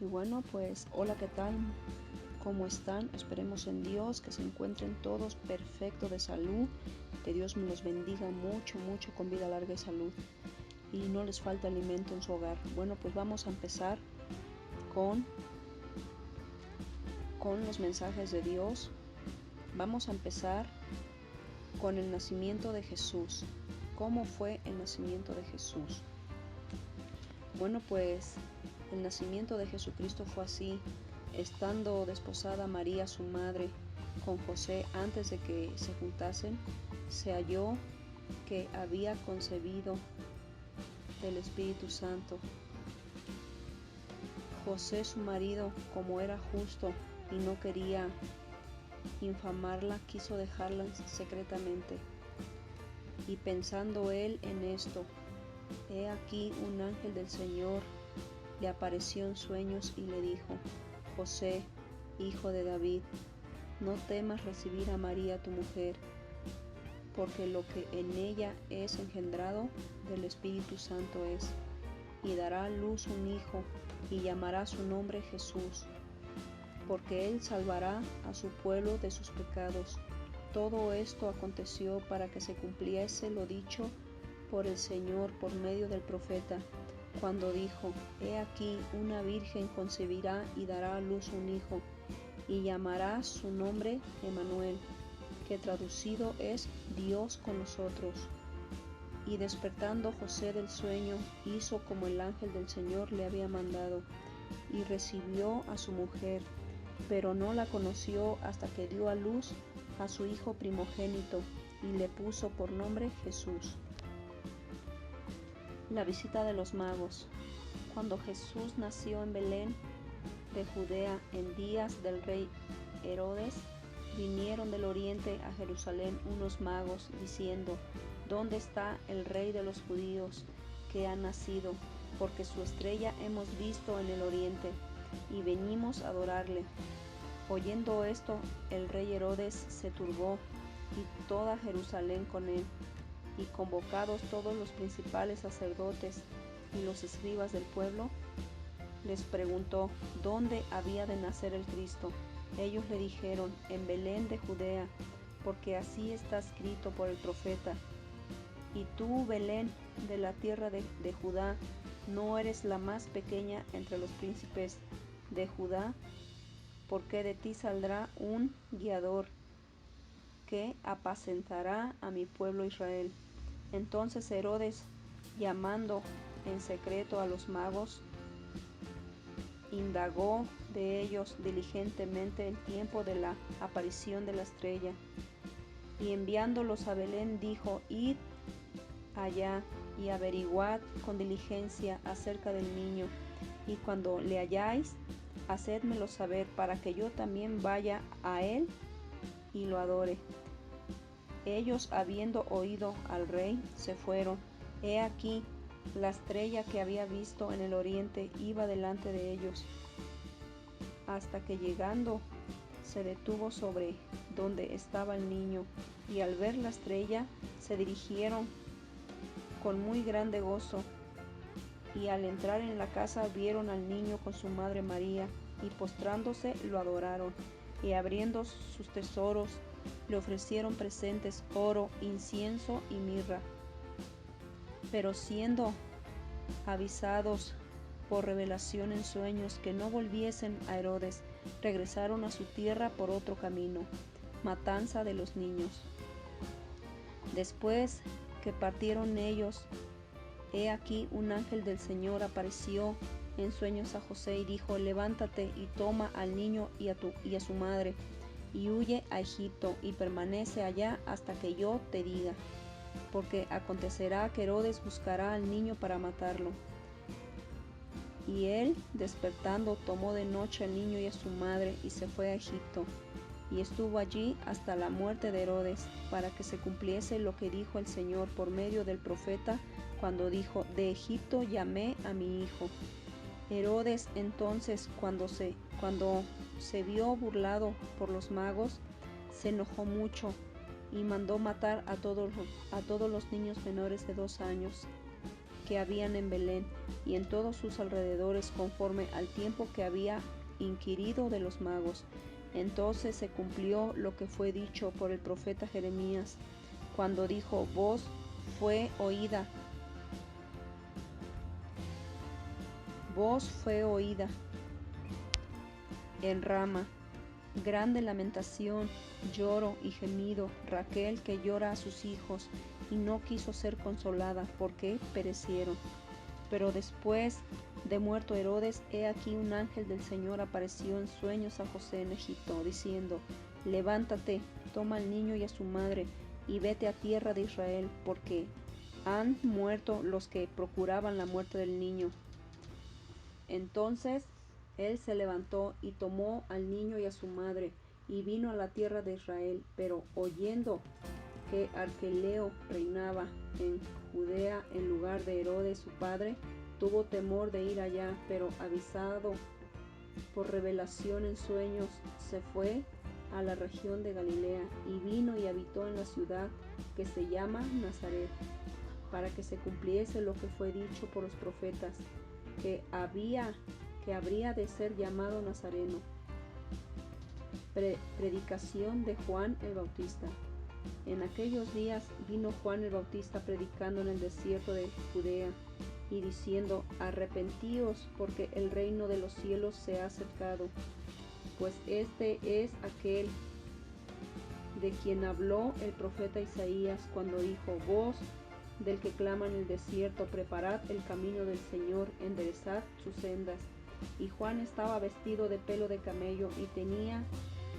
Y bueno, pues hola, ¿qué tal? ¿Cómo están? Esperemos en Dios que se encuentren todos perfectos de salud, que Dios me los bendiga mucho, mucho con vida larga y salud y no les falte alimento en su hogar. Bueno, pues vamos a empezar con los mensajes de Dios. Vamos a empezar con el nacimiento de Jesús. ¿Cómo fue el nacimiento de Jesús? Bueno, pues el nacimiento de Jesucristo fue así. Estando desposada María, su madre, con José antes de que se juntasen, se halló que había concebido del Espíritu Santo. José, su marido, como era justo y no quería infamarla, quiso dejarla secretamente. Y pensando él en esto, he aquí un ángel del Señor le apareció en sueños y le dijo: José, hijo de David, no temas recibir a María tu mujer, porque lo que en ella es engendrado del Espíritu Santo es, y dará a luz un hijo, y llamará su nombre Jesús, porque él salvará a su pueblo de sus pecados. Todo esto aconteció para que se cumpliese lo dicho por el Señor por medio del profeta, cuando dijo: He aquí una virgen concebirá y dará a luz un hijo, y llamará su nombre Emmanuel, que traducido es Dios con nosotros. Y despertando José del sueño, hizo como el ángel del Señor le había mandado, y recibió a su mujer, pero no la conoció hasta que dio a luz a su hijo primogénito, y le puso por nombre Jesús. La visita de los magos. Cuando Jesús nació en Belén de Judea en días del rey Herodes, vinieron del oriente a Jerusalén unos magos, diciendo: ¿Dónde está el rey de los judíos que ha nacido? Porque su estrella hemos visto en el oriente, y venimos a adorarle. Oyendo esto, el rey Herodes se turbó, y toda Jerusalén con él. Y convocados todos los principales sacerdotes y los escribas del pueblo, les preguntó dónde había de nacer el Cristo. Ellos le dijeron: en Belén de Judea, porque así está escrito por el profeta: Y tú, Belén, de la tierra de Judá, no eres la más pequeña entre los príncipes de Judá, porque de ti saldrá un guiador que apacentará a mi pueblo Israel. Entonces Herodes, llamando en secreto a los magos, indagó de ellos diligentemente el tiempo de la aparición de la estrella, y enviándolos a Belén dijo: Id allá y averiguad con diligencia acerca del niño, y cuando le halláis, hacédmelo saber, para que yo también vaya a él y lo adore. Ellos, habiendo oído al rey, se fueron. He aquí, la estrella que había visto en el oriente iba delante de ellos, hasta que llegando se detuvo sobre donde estaba el niño, y al ver la estrella se dirigieron con muy grande gozo, y al entrar en la casa vieron al niño con su madre María, y postrándose lo adoraron, y abriendo sus tesoros le ofrecieron presentes: oro, incienso y mirra. Pero siendo avisados por revelación en sueños que no volviesen a Herodes, regresaron a su tierra por otro camino. Matanza de los niños. Después que partieron ellos, he aquí un ángel del Señor apareció en sueños a José y dijo: Levántate y toma al niño y a su madre, y huye a Egipto, y permanece allá hasta que yo te diga, porque acontecerá que Herodes buscará al niño para matarlo. Y él, despertando, tomó de noche al niño y a su madre, y se fue a Egipto, y estuvo allí hasta la muerte de Herodes, para que se cumpliese lo que dijo el Señor por medio del profeta, cuando dijo: De Egipto llamé a mi hijo. Herodes entonces, cuando se vio burlado por los magos, se enojó mucho, y mandó matar a todos los niños menores de 2 años que habían en Belén y en todos sus alrededores, conforme al tiempo que había inquirido de los magos. Entonces se cumplió lo que fue dicho por el profeta Jeremías, cuando dijo: voz fue oída en Rama, grande lamentación, lloro y gemido, Raquel que llora a sus hijos y no quiso ser consolada porque perecieron. Pero después de muerto Herodes, he aquí un ángel del Señor apareció en sueños a José en Egipto, diciendo: levántate, toma al niño y a su madre, y vete a tierra de Israel, porque han muerto los que procuraban la muerte del niño. Entonces él se levantó y tomó al niño y a su madre, y vino a la tierra de Israel. Pero oyendo que Arquelao reinaba en Judea en lugar de Herodes su padre, tuvo temor de ir allá, pero avisado por revelación en sueños, se fue a la región de Galilea, y vino y habitó en la ciudad que se llama Nazaret, para que se cumpliese lo que fue dicho por los profetas, que habría de ser llamado Nazareno. Predicación de Juan el Bautista. En aquellos días vino Juan el Bautista predicando en el desierto de Judea y diciendo: arrepentíos, porque el reino de los cielos se ha acercado. Pues este es aquel de quien habló el profeta Isaías cuando dijo: voz del que clama en el desierto, preparad el camino del Señor, enderezad sus sendas. Y Juan estaba vestido de pelo de camello y tenía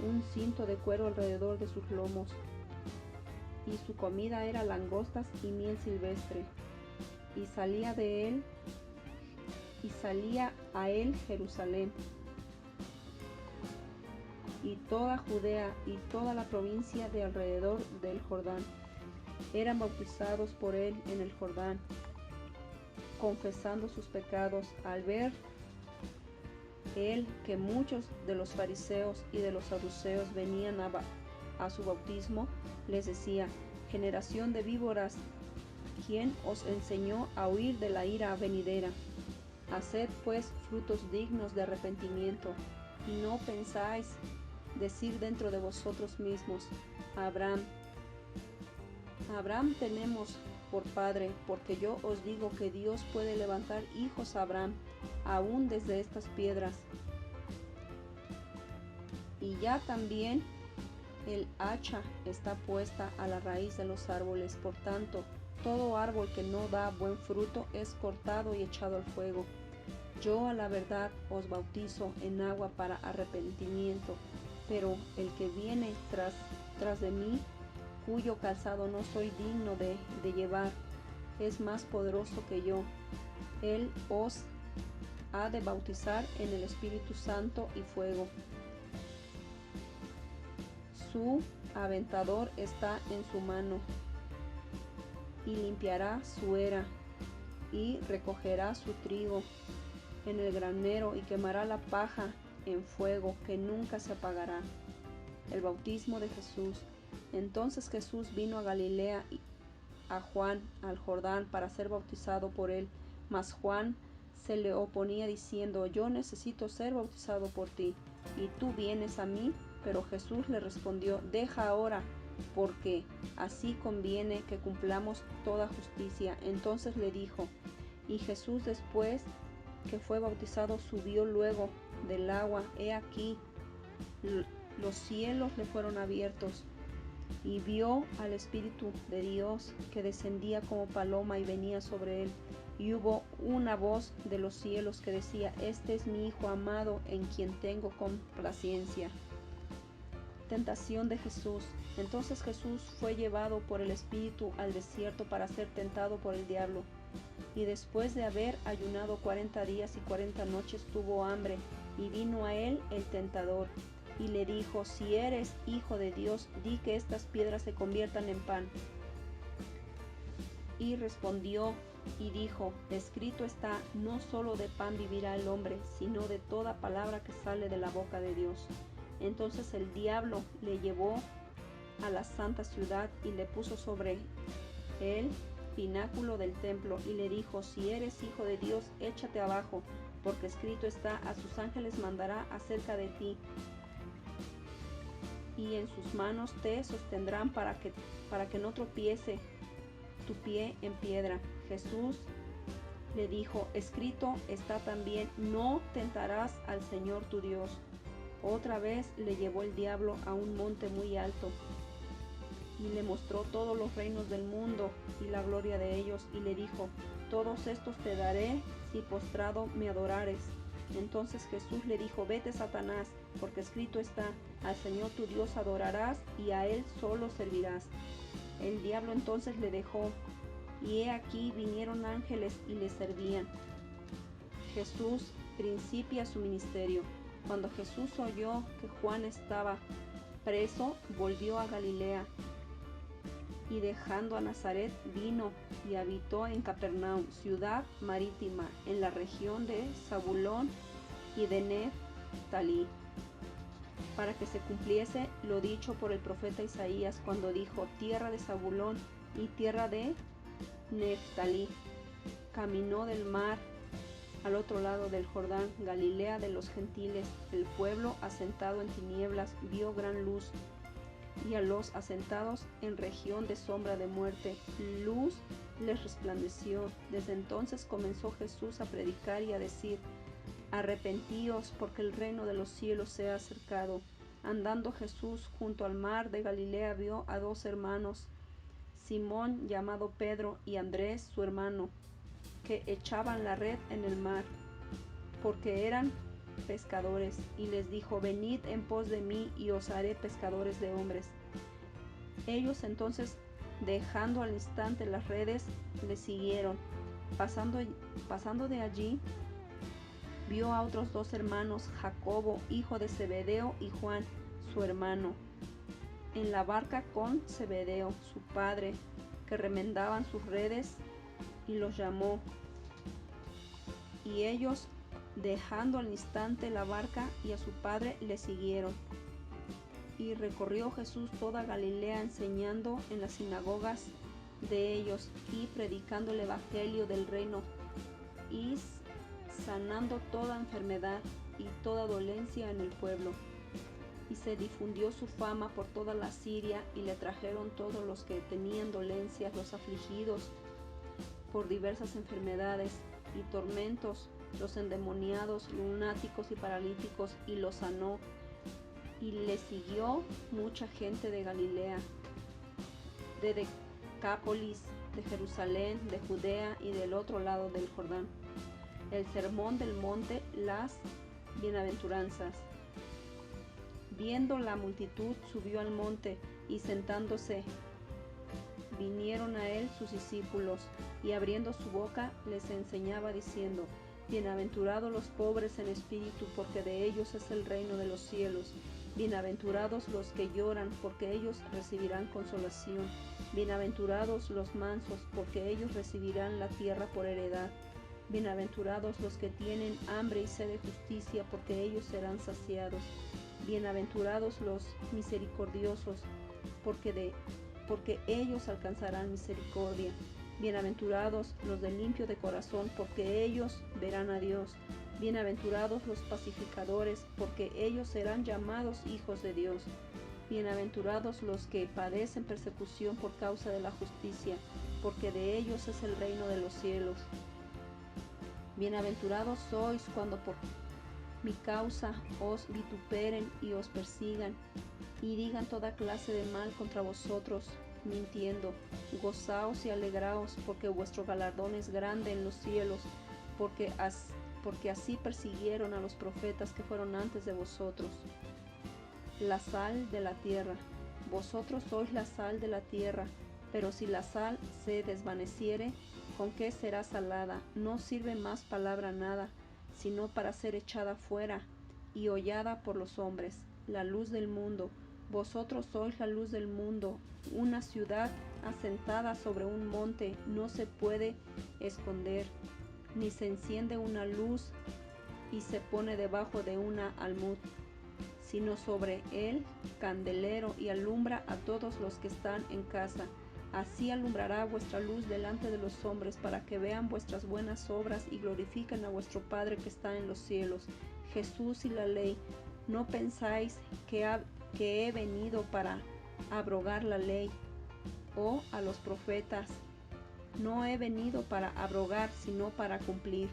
un cinto de cuero alrededor de sus lomos, y su comida era langostas y miel silvestre. Y salía a él Jerusalén y toda Judea y toda la provincia de alrededor del Jordán. Eran bautizados por él en el Jordán, confesando sus pecados. Al ver él que muchos de los fariseos y de los saduceos venían a su bautismo, les decía: generación de víboras, ¿quién os enseñó a huir de la ira venidera? Haced pues frutos dignos de arrepentimiento, y no pensáis decir dentro de vosotros mismos: Abraham tenemos por padre, porque yo os digo que Dios puede levantar hijos a Abraham aún desde estas piedras. Y ya también el hacha está puesta a la raíz de los árboles. Por tanto, todo árbol que no da buen fruto es cortado y echado al fuego. Yo a la verdad os bautizo en agua para arrepentimiento, pero el que viene tras de mí, cuyo calzado no soy digno de llevar, es más poderoso que yo. Él os ha de bautizar en el Espíritu Santo y fuego. Su aventador está en su mano, y limpiará su era, y recogerá su trigo en el granero, y quemará la paja en fuego que nunca se apagará. El bautismo de Jesús. Entonces Jesús vino a Galilea a Juan al Jordán para ser bautizado por él, mas Juan se le oponía diciendo: yo necesito ser bautizado por ti, y tú vienes a mí. Pero Jesús le respondió: deja ahora, porque así conviene que cumplamos toda justicia. Entonces le dijo, y Jesús, después que fue bautizado, subió luego del agua. He aquí, los cielos le fueron abiertos, y vio al Espíritu de Dios que descendía como paloma y venía sobre él. Y hubo una voz de los cielos que decía: este es mi Hijo amado, en quien tengo complacencia. Tentación de Jesús. Entonces Jesús fue llevado por el Espíritu al desierto para ser tentado por el diablo. Y después de haber ayunado 40 días y 40 noches, tuvo hambre, y vino a él el tentador, y le dijo: si eres Hijo de Dios, di que estas piedras se conviertan en pan. Y respondió y dijo: escrito está, no solo de pan vivirá el hombre, sino de toda palabra que sale de la boca de Dios. Entonces el diablo le llevó a la santa ciudad y le puso sobre él pináculo del templo y le dijo: si eres hijo de Dios, échate abajo, porque escrito está: a sus ángeles mandará acerca de ti, y en sus manos te sostendrán para que no tropiece tu pie en piedra. Jesús le dijo: escrito está también: no tentarás al Señor tu Dios. Otra vez le llevó el diablo a un monte muy alto y le mostró todos los reinos del mundo y la gloria de ellos, y le dijo: todos estos te daré si postrado me adorares. Entonces Jesús le dijo: vete, Satanás, porque escrito está: al Señor tu Dios adorarás y a Él solo servirás. El diablo entonces le dejó, y he aquí vinieron ángeles y le servían. Jesús principia su ministerio. Cuando Jesús oyó que Juan estaba preso, volvió a Galilea, y dejando a Nazaret vino y habitó en Capernaum, ciudad marítima, en la región de Zabulón y de Neftalí, para que se cumpliese lo dicho por el profeta Isaías, cuando dijo: tierra de Zabulón y tierra de Neftalí, caminó del mar al otro lado del Jordán, Galilea de los gentiles. El pueblo asentado en tinieblas vio gran luz, y a los asentados en región de sombra de muerte, luz les resplandeció. Desde entonces comenzó Jesús a predicar y a decir: arrepentíos, porque el reino de los cielos se ha acercado. Andando Jesús junto al mar de Galilea, vio a dos hermanos, Simón llamado Pedro y Andrés su hermano, que echaban la red en el mar, porque eran pescadores, y les dijo: venid en pos de mí y os haré pescadores de hombres. Ellos entonces, dejando al instante las redes, le siguieron. Pasando de allí, vio a otros dos hermanos, Jacobo hijo de Zebedeo y Juan su hermano, en la barca con Zebedeo su padre, que remendaban sus redes, y los llamó. Y ellos, dejando al instante la barca y a su padre, le siguieron. Y recorrió Jesús toda Galilea, enseñando en las sinagogas de ellos y predicando el evangelio del reino, y sanando toda enfermedad y toda dolencia en el pueblo. Y se difundió su fama por toda la Siria, y le trajeron todos los que tenían dolencias, los afligidos por diversas enfermedades y tormentos, los endemoniados, lunáticos y paralíticos, y los sanó. Y le siguió mucha gente de Galilea, de Decápolis, de Jerusalén, de Judea y del otro lado del Jordán. El sermón del monte, las bienaventuranzas. Viendo la multitud, subió al monte, y sentándose, vinieron a él sus discípulos, y abriendo su boca les enseñaba, diciendo: bienaventurados los pobres en espíritu, porque de ellos es el reino de los cielos. Bienaventurados los que lloran, porque ellos recibirán consolación. Bienaventurados los mansos, porque ellos recibirán la tierra por heredad. Bienaventurados los que tienen hambre y sed de justicia, porque ellos serán saciados. Bienaventurados los misericordiosos, porque ellos alcanzarán misericordia. Bienaventurados los de limpio de corazón, porque ellos verán a Dios. Bienaventurados los pacificadores, porque ellos serán llamados hijos de Dios. Bienaventurados los que padecen persecución por causa de la justicia, porque de ellos es el reino de los cielos. Bienaventurados sois cuando por mi causa os vituperen y os persigan, y digan toda clase de mal contra vosotros, mintiendo. Gozaos y alegraos, porque vuestro galardón es grande en los cielos, porque así persiguieron a los profetas que fueron antes de vosotros. La sal de la tierra. Vosotros sois la sal de la tierra, pero si la sal se desvaneciere, ¿con qué será salada? No sirve más palabra nada, sino para ser echada fuera y hollada por los hombres. La luz del mundo. Vosotros sois la luz del mundo. Una ciudad asentada sobre un monte no se puede esconder, ni se enciende una luz y se pone debajo de una almud, sino sobre el candelero, y alumbra a todos los que están en casa. Así alumbrará vuestra luz delante de los hombres, para que vean vuestras buenas obras y glorifiquen a vuestro Padre que está en los cielos. Jesús y la ley. ¿No pensáis que he venido para abrogar la ley o a los profetas? No he venido para abrogar, sino para cumplir.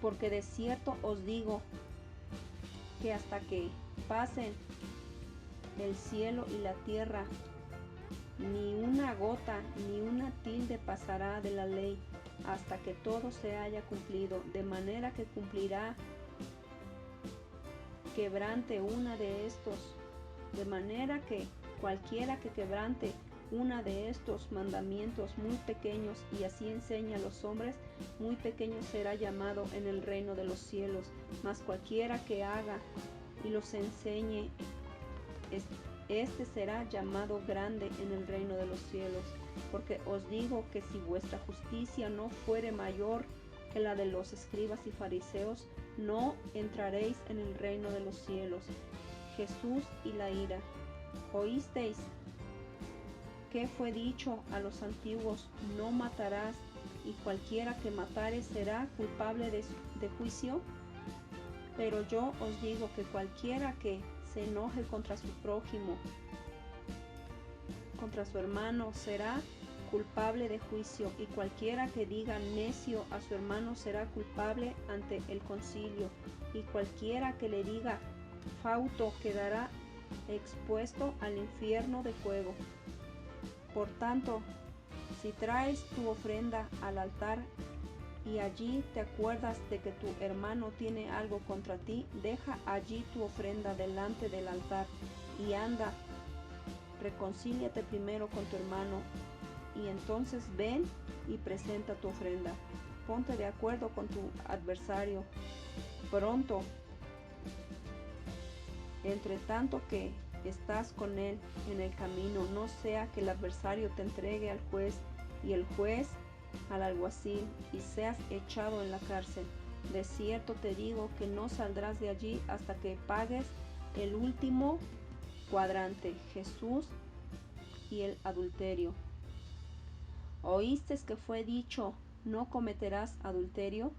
Porque de cierto os digo que hasta que pasen el cielo y la tierra, ni una gota ni una tilde pasará de la ley hasta que todo se haya cumplido, de manera que cumplirá quebrante una de estos, de manera que cualquiera que quebrante una de estos mandamientos muy pequeños y así enseña a los hombres, muy pequeño será llamado en el reino de los cielos. Mas cualquiera que haga y los enseñe, este será llamado grande en el reino de los cielos. Porque os digo que si vuestra justicia no fuere mayor que la de los escribas y fariseos, no entraréis en el reino de los cielos. Jesús y la ira. ¿Oísteis qué fue dicho a los antiguos? No matarás, y cualquiera que matare será culpable de juicio. Pero yo os digo que cualquiera que se enoje contra su prójimo, contra su hermano, será culpable de juicio, y cualquiera que diga necio a su hermano será culpable ante el concilio, y cualquiera que le diga fauto quedará expuesto al infierno de fuego. Por tanto, si traes tu ofrenda al altar y allí te acuerdas de que tu hermano tiene algo contra ti, deja allí tu ofrenda delante del altar y anda, reconcíliate primero con tu hermano y entonces ven y presenta tu ofrenda. Ponte de acuerdo con tu adversario pronto, entre tanto que estás con él en el camino, no sea que el adversario te entregue al juez y el juez al alguacil y seas echado en la cárcel. De cierto te digo que no saldrás de allí hasta que pagues el último cuadrante. Jesús y el adulterio. ¿Oísteis que fue dicho, no cometerás adulterio?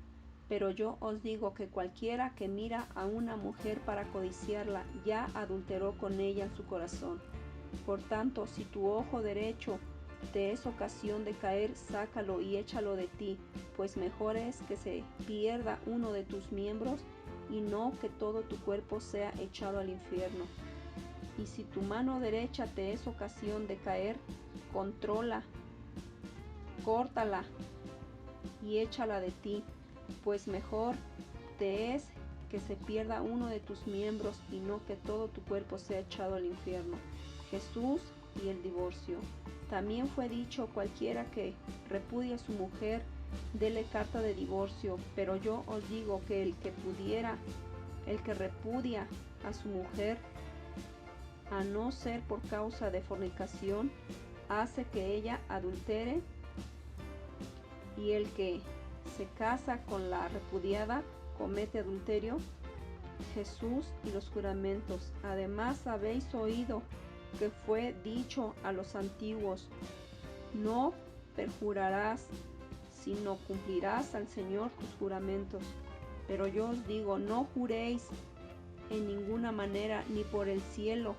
Pero yo os digo que cualquiera que mira a una mujer para codiciarla, ya adulteró con ella en su corazón. Por tanto, si tu ojo derecho te es ocasión de caer, sácalo y échalo de ti, pues mejor es que se pierda uno de tus miembros y no que todo tu cuerpo sea echado al infierno. Y si tu mano derecha te es ocasión de caer, córtala y échala de ti, pues mejor te es que se pierda uno de tus miembros y no que todo tu cuerpo sea echado al infierno. Jesús y el divorcio. También fue dicho, cualquiera que repudia a su mujer, dele carta de divorcio. Pero yo os digo que el que repudia a su mujer, a no ser por causa de fornicación, hace que ella adultere, y el que se casa con la repudiada comete adulterio. Jesús y los juramentos. Además habéis oído que fue dicho a los antiguos, no perjurarás, sino cumplirás al Señor tus juramentos. Pero yo os digo, no juréis en ninguna manera, ni por el cielo,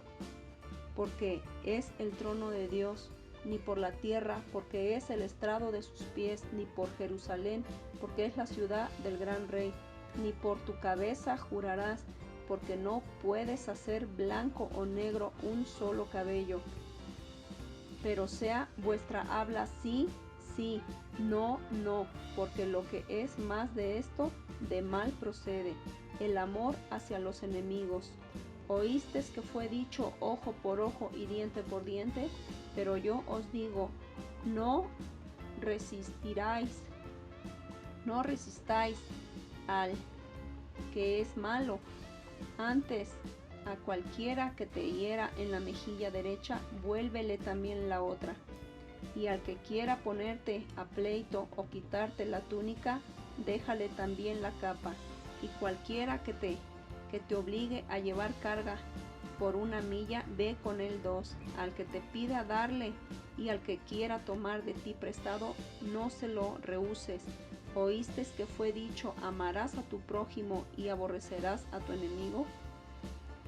porque es el trono de Dios, ni por la tierra, porque es el estrado de sus pies, ni por Jerusalén, porque es la ciudad del gran rey, ni por tu cabeza jurarás, porque no puedes hacer blanco o negro un solo cabello. Pero sea vuestra habla sí, sí, no, no, porque lo que es más de esto, de mal procede, el amor hacia los enemigos. ¿Oísteis que fue dicho ojo por ojo y diente por diente? Pero yo os digo, no resistáis al que es malo. Antes, a cualquiera que te hiera en la mejilla derecha, vuélvele también la otra. Y al que quiera ponerte a pleito o quitarte la túnica, déjale también la capa. Y cualquiera que te obligue a llevar carga, por 1 milla, ve con él 2. Al que te pida darle, y al que quiera tomar de ti prestado, no se lo rehuses. ¿Oísteis que fue dicho, amarás a tu prójimo y aborrecerás a tu enemigo?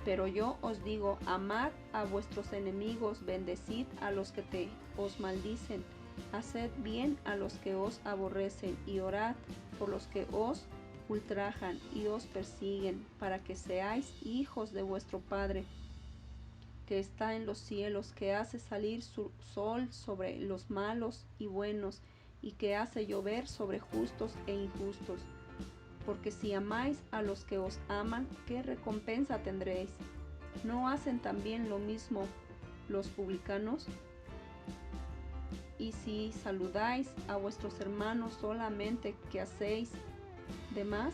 Pero yo os digo, amad a vuestros enemigos, bendecid a los que os maldicen, haced bien a los que os aborrecen, y orad por los que os ultrajan y os persiguen, para que seáis hijos de vuestro Padre que está en los cielos, que hace salir su sol sobre los malos y buenos, y que hace llover sobre justos e injustos. Porque si amáis a los que os aman, ¿qué recompensa tendréis? ¿No hacen también lo mismo los publicanos? Y si saludáis a vuestros hermanos solamente, ¿qué hacéis de más?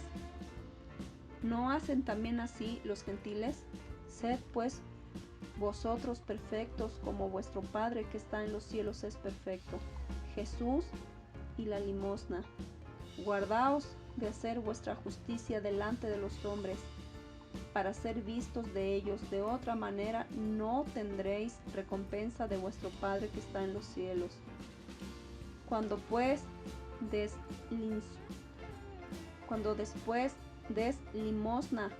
¿No hacen también así los gentiles? Sed pues vosotros perfectos, como vuestro Padre que está en los cielos es perfecto. Jesús y la limosna. Guardaos de hacer vuestra justicia delante de los hombres, para ser vistos de ellos. De otra manera no tendréis recompensa de vuestro Padre que está en los cielos. Cuando después des limosna,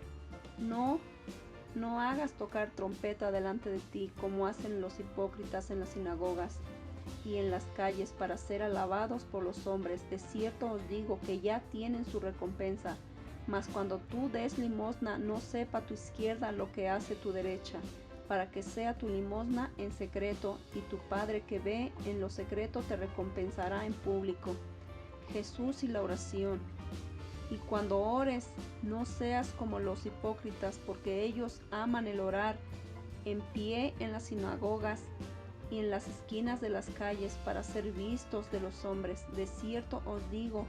no hagas tocar trompeta delante de ti, como hacen los hipócritas en las sinagogas y en las calles, para ser alabados por los hombres. De cierto os digo que ya tienen su recompensa. Mas cuando tú des limosna, no sepa tu izquierda lo que hace tu derecha, para que sea tu limosna en secreto, y tu Padre que ve en lo secreto te recompensará en público. Jesús y la oración. Y cuando ores, no seas como los hipócritas, porque ellos aman el orar en pie en las sinagogas y en las esquinas de las calles, para ser vistos de los hombres. De cierto os digo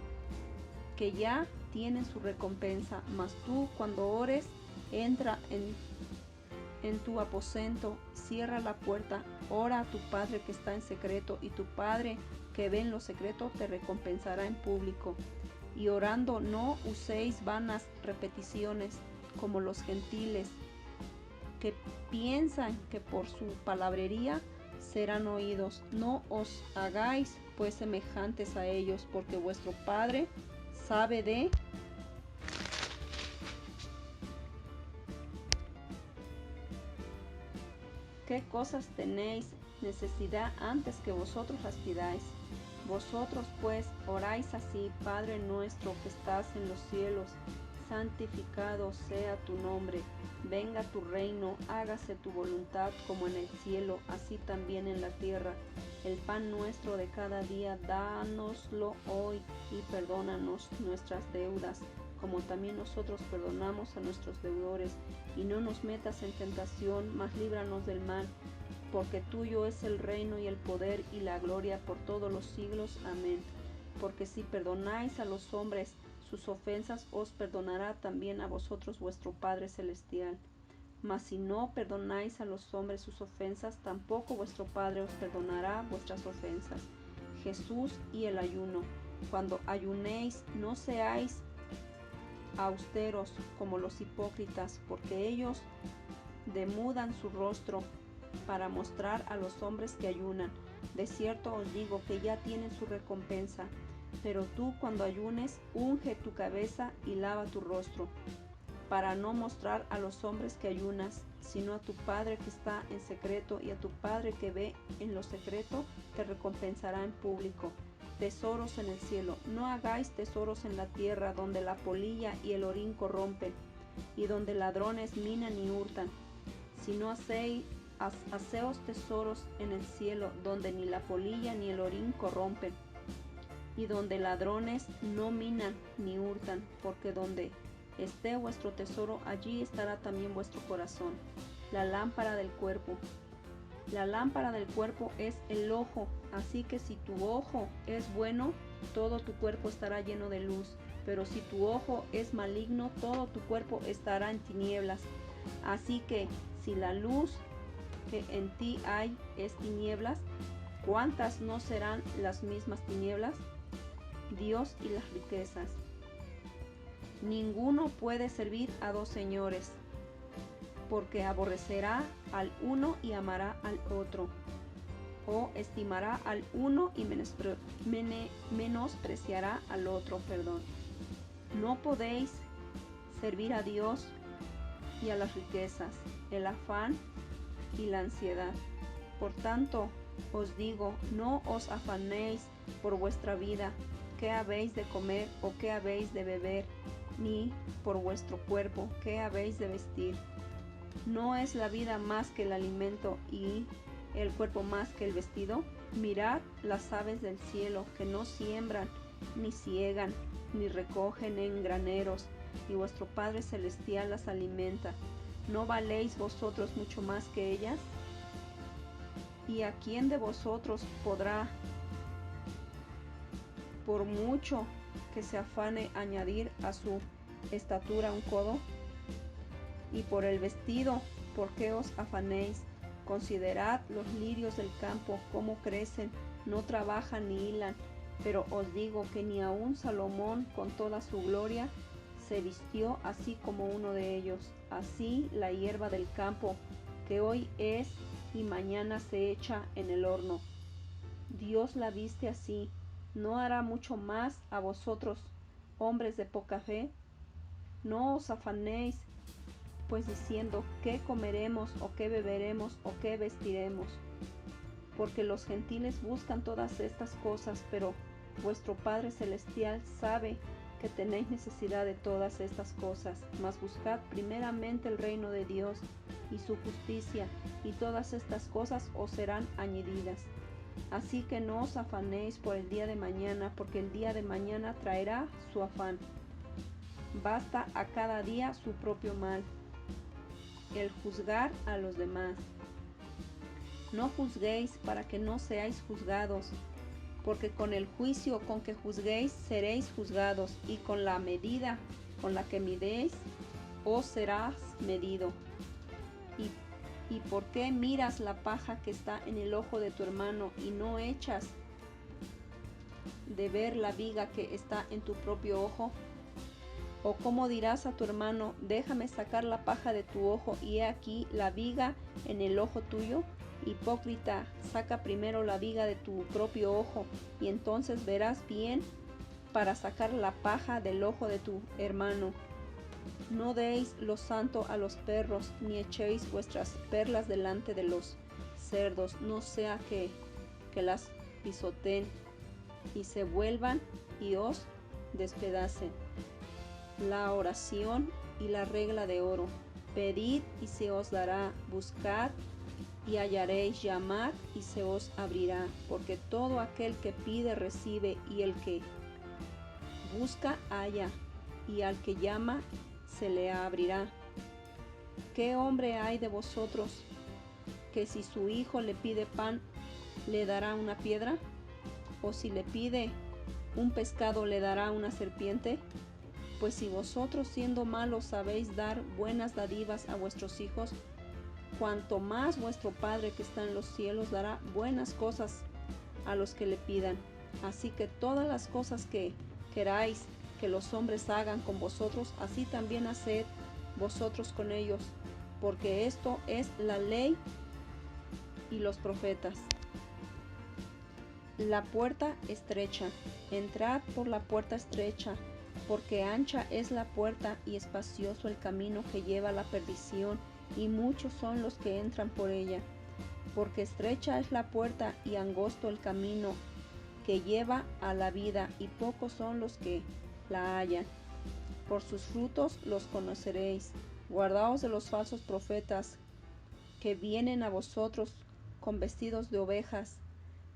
que ya tienen su recompensa. Mas tú, cuando ores, entra en tu aposento, cierra la puerta, ora a tu Padre que está en secreto, y tu Padre que ve en lo secreto te recompensará en público. Y orando, no uséis vanas repeticiones como los gentiles, que piensan que por su palabrería serán oídos. No os hagáis pues semejantes a ellos, porque vuestro Padre sabe de qué cosas tenéis necesidad antes que vosotros las pidáis. Vosotros pues oráis así: Padre nuestro que estás en los cielos, santificado sea tu nombre. Venga tu reino, hágase tu voluntad como en el cielo, así también en la tierra. El pan nuestro de cada día, dánoslo hoy, y perdónanos nuestras deudas, como también nosotros perdonamos a nuestros deudores. Y no nos metas en tentación, mas líbranos del mal. Porque tuyo es el reino y el poder y la gloria por todos los siglos. Amén. Porque si perdonáis a los hombres sus ofensas, os perdonará también a vosotros vuestro Padre Celestial. Mas si no perdonáis a los hombres sus ofensas, tampoco vuestro Padre os perdonará vuestras ofensas. Jesús y el ayuno. Cuando ayunéis, no seáis austeros como los hipócritas, porque ellos demudan su rostro para mostrar a los hombres que ayunan. De cierto os digo que ya tienen su recompensa. Pero tú, cuando ayunes, unge tu cabeza y lava tu rostro, para no mostrar a los hombres que ayunas, sino a tu Padre que está en secreto, y a tu Padre que ve en lo secreto te recompensará en público. Tesoros en el cielo. No hagáis tesoros en la tierra, donde la polilla y el orín corrompen, y donde ladrones minan y hurtan, sino haceos tesoros en el cielo, donde ni la polilla ni el orín corrompen, y donde ladrones no minan ni hurtan, porque donde esté vuestro tesoro, allí estará también vuestro corazón. La lámpara del cuerpo. La lámpara del cuerpo es el ojo, así que si tu ojo es bueno, todo tu cuerpo estará lleno de luz. Pero si tu ojo es maligno, todo tu cuerpo estará en tinieblas. Así que si la luz que en ti hay es tinieblas, ¿cuántas no serán las mismas tinieblas? Dios y las riquezas. Ninguno puede servir a dos señores, porque aborrecerá al uno y amará al otro, o estimará al uno y menospreciará al otro. No podéis servir a Dios y a las riquezas, el afán y la ansiedad. Por tanto, os digo, no os afanéis por vuestra vida, qué habéis de comer o qué habéis de beber, ni por vuestro cuerpo, qué habéis de vestir. ¿No es la vida más que el alimento y el cuerpo más que el vestido? Mirad las aves del cielo, que no siembran, ni siegan, ni recogen en graneros, y vuestro Padre Celestial las alimenta. ¿No valéis vosotros mucho más que ellas? ¿Y a quién de vosotros podrá, por mucho que se afane, añadir a su estatura un codo? Y por el vestido, ¿por qué os afanéis? Considerad los lirios del campo, cómo crecen, no trabajan ni hilan, pero os digo que ni aun Salomón con toda su gloria se vistió así como uno de ellos. Así la hierba del campo, que hoy es y mañana se echa en el horno. Dios la viste así, ¿no hará mucho más a vosotros, hombres de poca fe? No os afanéis, pues diciendo, ¿qué comeremos, o qué beberemos, o qué vestiremos? Porque los gentiles buscan todas estas cosas, pero vuestro Padre Celestial sabe que tenéis necesidad de todas estas cosas. Mas buscad primeramente el reino de Dios y su justicia, y todas estas cosas os serán añadidas. Así que no os afanéis por el día de mañana, porque el día de mañana traerá su afán. Basta a cada día su propio mal. El juzgar a los demás. No juzguéis para que no seáis juzgados, porque con el juicio con que juzguéis seréis juzgados, y con la medida con la que midéis os serás medido. ¿Y por qué miras la paja que está en el ojo de tu hermano y no echas de ver la viga que está en tu propio ojo? ¿O cómo dirás a tu hermano, déjame sacar la paja de tu ojo y he aquí la viga en el ojo tuyo? Hipócrita, saca primero la viga de tu propio ojo, y entonces verás bien para sacar la paja del ojo de tu hermano. No deis lo santo a los perros, ni echéis vuestras perlas delante de los cerdos, no sea que las pisoteen y se vuelvan y os despedacen. La oración y la regla de oro. Pedid y se os dará, buscad y hallaréis, llamad y se os abrirá, porque todo aquel que pide recibe, y el que busca halla, y al que llama se le abrirá. ¿Qué hombre hay de vosotros que si su hijo le pide pan, le dará una piedra? ¿O si le pide un pescado, le dará una serpiente? Pues si vosotros, siendo malos, sabéis dar buenas dádivas a vuestros hijos, cuanto más vuestro Padre que está en los cielos dará buenas cosas a los que le pidan. Así que todas las cosas que queráis que los hombres hagan con vosotros, así también haced vosotros con ellos, porque esto es la ley y los profetas. La puerta estrecha. Entrad por la puerta estrecha, porque ancha es la puerta y espacioso el camino que lleva a la perdición, y muchos son los que entran por ella. Porque estrecha es la puerta y angosto el camino que lleva a la vida, y pocos son los que la hallan. Por sus frutos los conoceréis. Guardaos de los falsos profetas, que vienen a vosotros con vestidos de ovejas,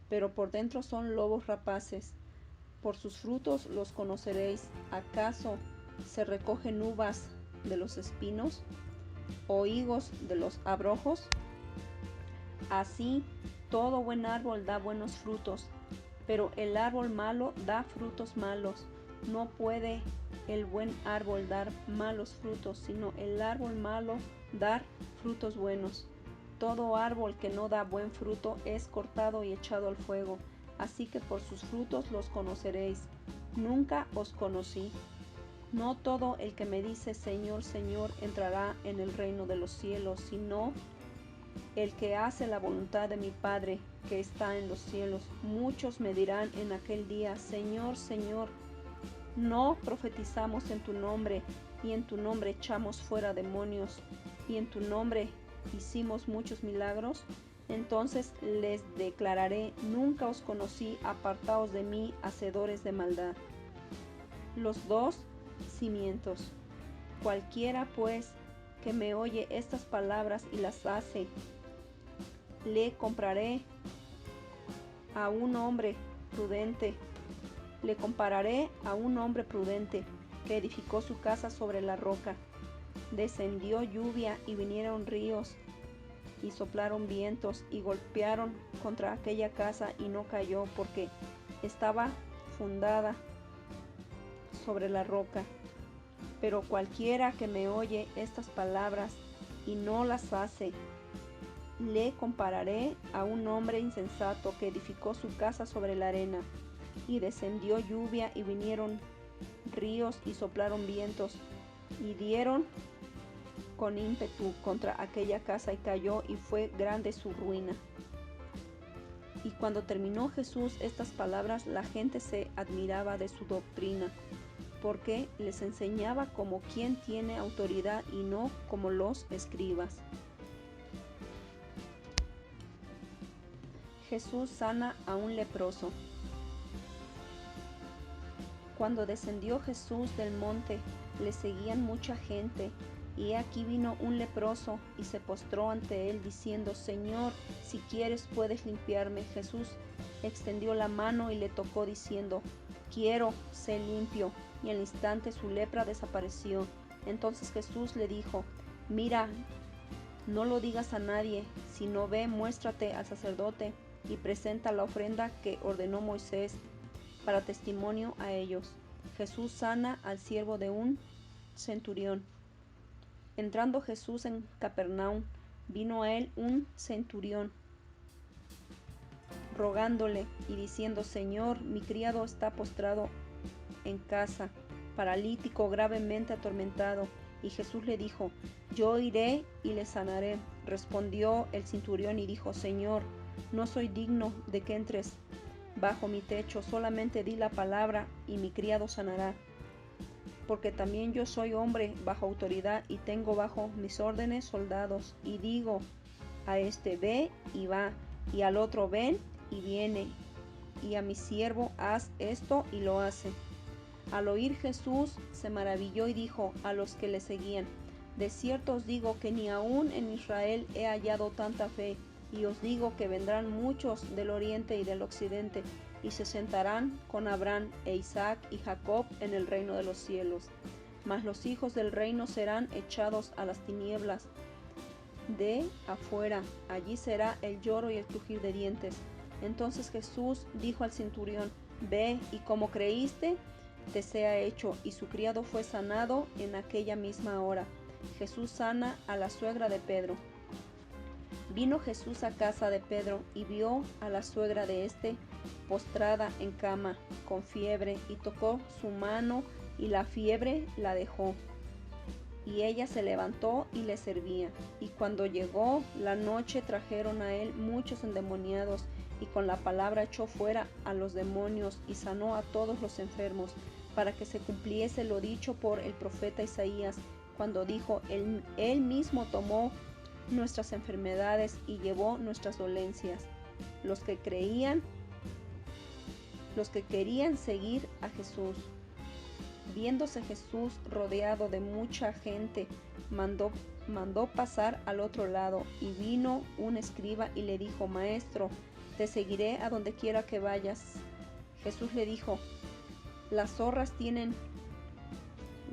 pero por dentro son lobos rapaces. Por sus frutos los conoceréis. ¿Acaso se recogen uvas de los espinos, o higos de los abrojos? Así, todo buen árbol da buenos frutos, pero el árbol malo da frutos malos. No puede el buen árbol dar malos frutos, sino el árbol malo dar frutos buenos. Todo árbol que no da buen fruto es cortado y echado al fuego. Así que por sus frutos los conoceréis. Nunca os conocí. No todo el que me dice Señor, Señor entrará en el reino de los cielos, sino el que hace la voluntad de mi Padre que está en los cielos. Muchos me dirán en aquel día, Señor, Señor, ¿no profetizamos en tu nombre, y en tu nombre echamos fuera demonios, y en tu nombre hicimos muchos milagros? Entonces les declararé, nunca os conocí, apartaos de mí, hacedores de maldad. Los dos cimientos. Cualquiera pues que me oye estas palabras y las hace, le compararé a un hombre prudente que edificó su casa sobre la roca. Descendió lluvia y vinieron ríos y soplaron vientos y golpearon contra aquella casa y no cayó, porque estaba fundada sobre la roca. Pero cualquiera que me oye estas palabras y no las hace, le compararé a un hombre insensato que edificó su casa sobre la arena. Y descendió lluvia y vinieron ríos y soplaron vientos y dieron con ímpetu contra aquella casa y cayó, y fue grande su ruina. Y cuando terminó Jesús estas palabras, la gente se admiraba de su doctrina, porque les enseñaba como quien tiene autoridad y no como los escribas. Jesús sana a un leproso. Cuando descendió Jesús del monte, le seguían mucha gente, y aquí vino un leproso y se postró ante él diciendo, Señor, si quieres puedes limpiarme. Jesús extendió la mano y le tocó diciendo, quiero, sé limpio. Y al instante su lepra desapareció. Entonces Jesús le dijo, mira, no lo digas a nadie, sino ve, muéstrate al sacerdote y presenta la ofrenda que ordenó Moisés para testimonio a ellos. Jesús sana al siervo de un centurión. Entrando Jesús en Capernaum, vino a él un centurión, rogándole y diciendo, Señor, mi criado está postrado en casa, paralítico, gravemente atormentado. Y Jesús le dijo, yo iré y le sanaré. Respondió el centurión y dijo, Señor, no soy digno de que entres bajo mi techo, solamente di la palabra y mi criado sanará. Porque también yo soy hombre bajo autoridad y tengo bajo mis órdenes soldados, y digo a este ve y va, y al otro ven y viene, y a mi siervo haz esto y lo hace. Al oír Jesús se maravilló y dijo a los que le seguían, de cierto os digo que ni aun en Israel he hallado tanta fe, y os digo que vendrán muchos del oriente y del occidente, y se sentarán con Abraham e Isaac y Jacob en el reino de los cielos. Mas los hijos del reino serán echados a las tinieblas de afuera, allí será el lloro y el crujir de dientes. Entonces Jesús dijo al centurión, ve, y como creíste, te sea hecho. Y su criado fue sanado en aquella misma hora. Jesús sana a la suegra de Pedro. Vino Jesús a casa de Pedro y vio a la suegra de éste postrada en cama, con fiebre, y tocó su mano, y la fiebre la dejó. Y ella se levantó y le servía. Y cuando llegó la noche, trajeron a él muchos endemoniados, y con la palabra echó fuera a los demonios, y sanó a todos los enfermos, para que se cumpliese lo dicho por el profeta Isaías, cuando dijo, él mismo tomó nuestras enfermedades y llevó nuestras dolencias. Los que querían seguir a Jesús. Viéndose Jesús rodeado de mucha gente, mandó pasar al otro lado, y vino un escriba y le dijo, Maestro, te seguiré a donde quiera que vayas. Jesús le dijo, las zorras tienen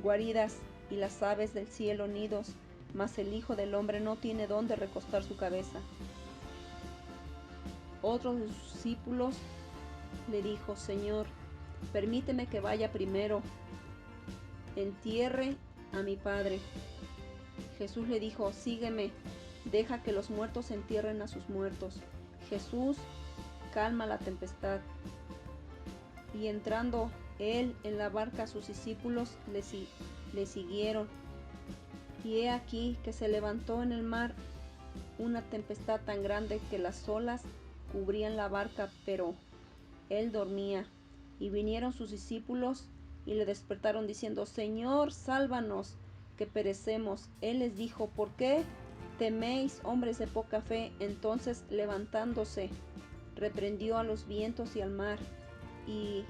guaridas y las aves del cielo nidos, mas el Hijo del Hombre no tiene dónde recostar su cabeza. Otro de sus discípulos le dijo, Señor, permíteme que vaya primero, entierre a mi padre. Jesús le dijo, sígueme, deja que los muertos entierren a sus muertos. Jesús calma la tempestad. Y entrando él en la barca, sus discípulos le siguieron. Y he aquí que se levantó en el mar una tempestad tan grande que las olas cubrían la barca, pero él dormía. Y vinieron sus discípulos y le despertaron diciendo: Señor, sálvanos, que perecemos. Él les dijo: ¿por qué teméis, hombres de poca fe? Entonces, levantándose, reprendió a los vientos y al mar, y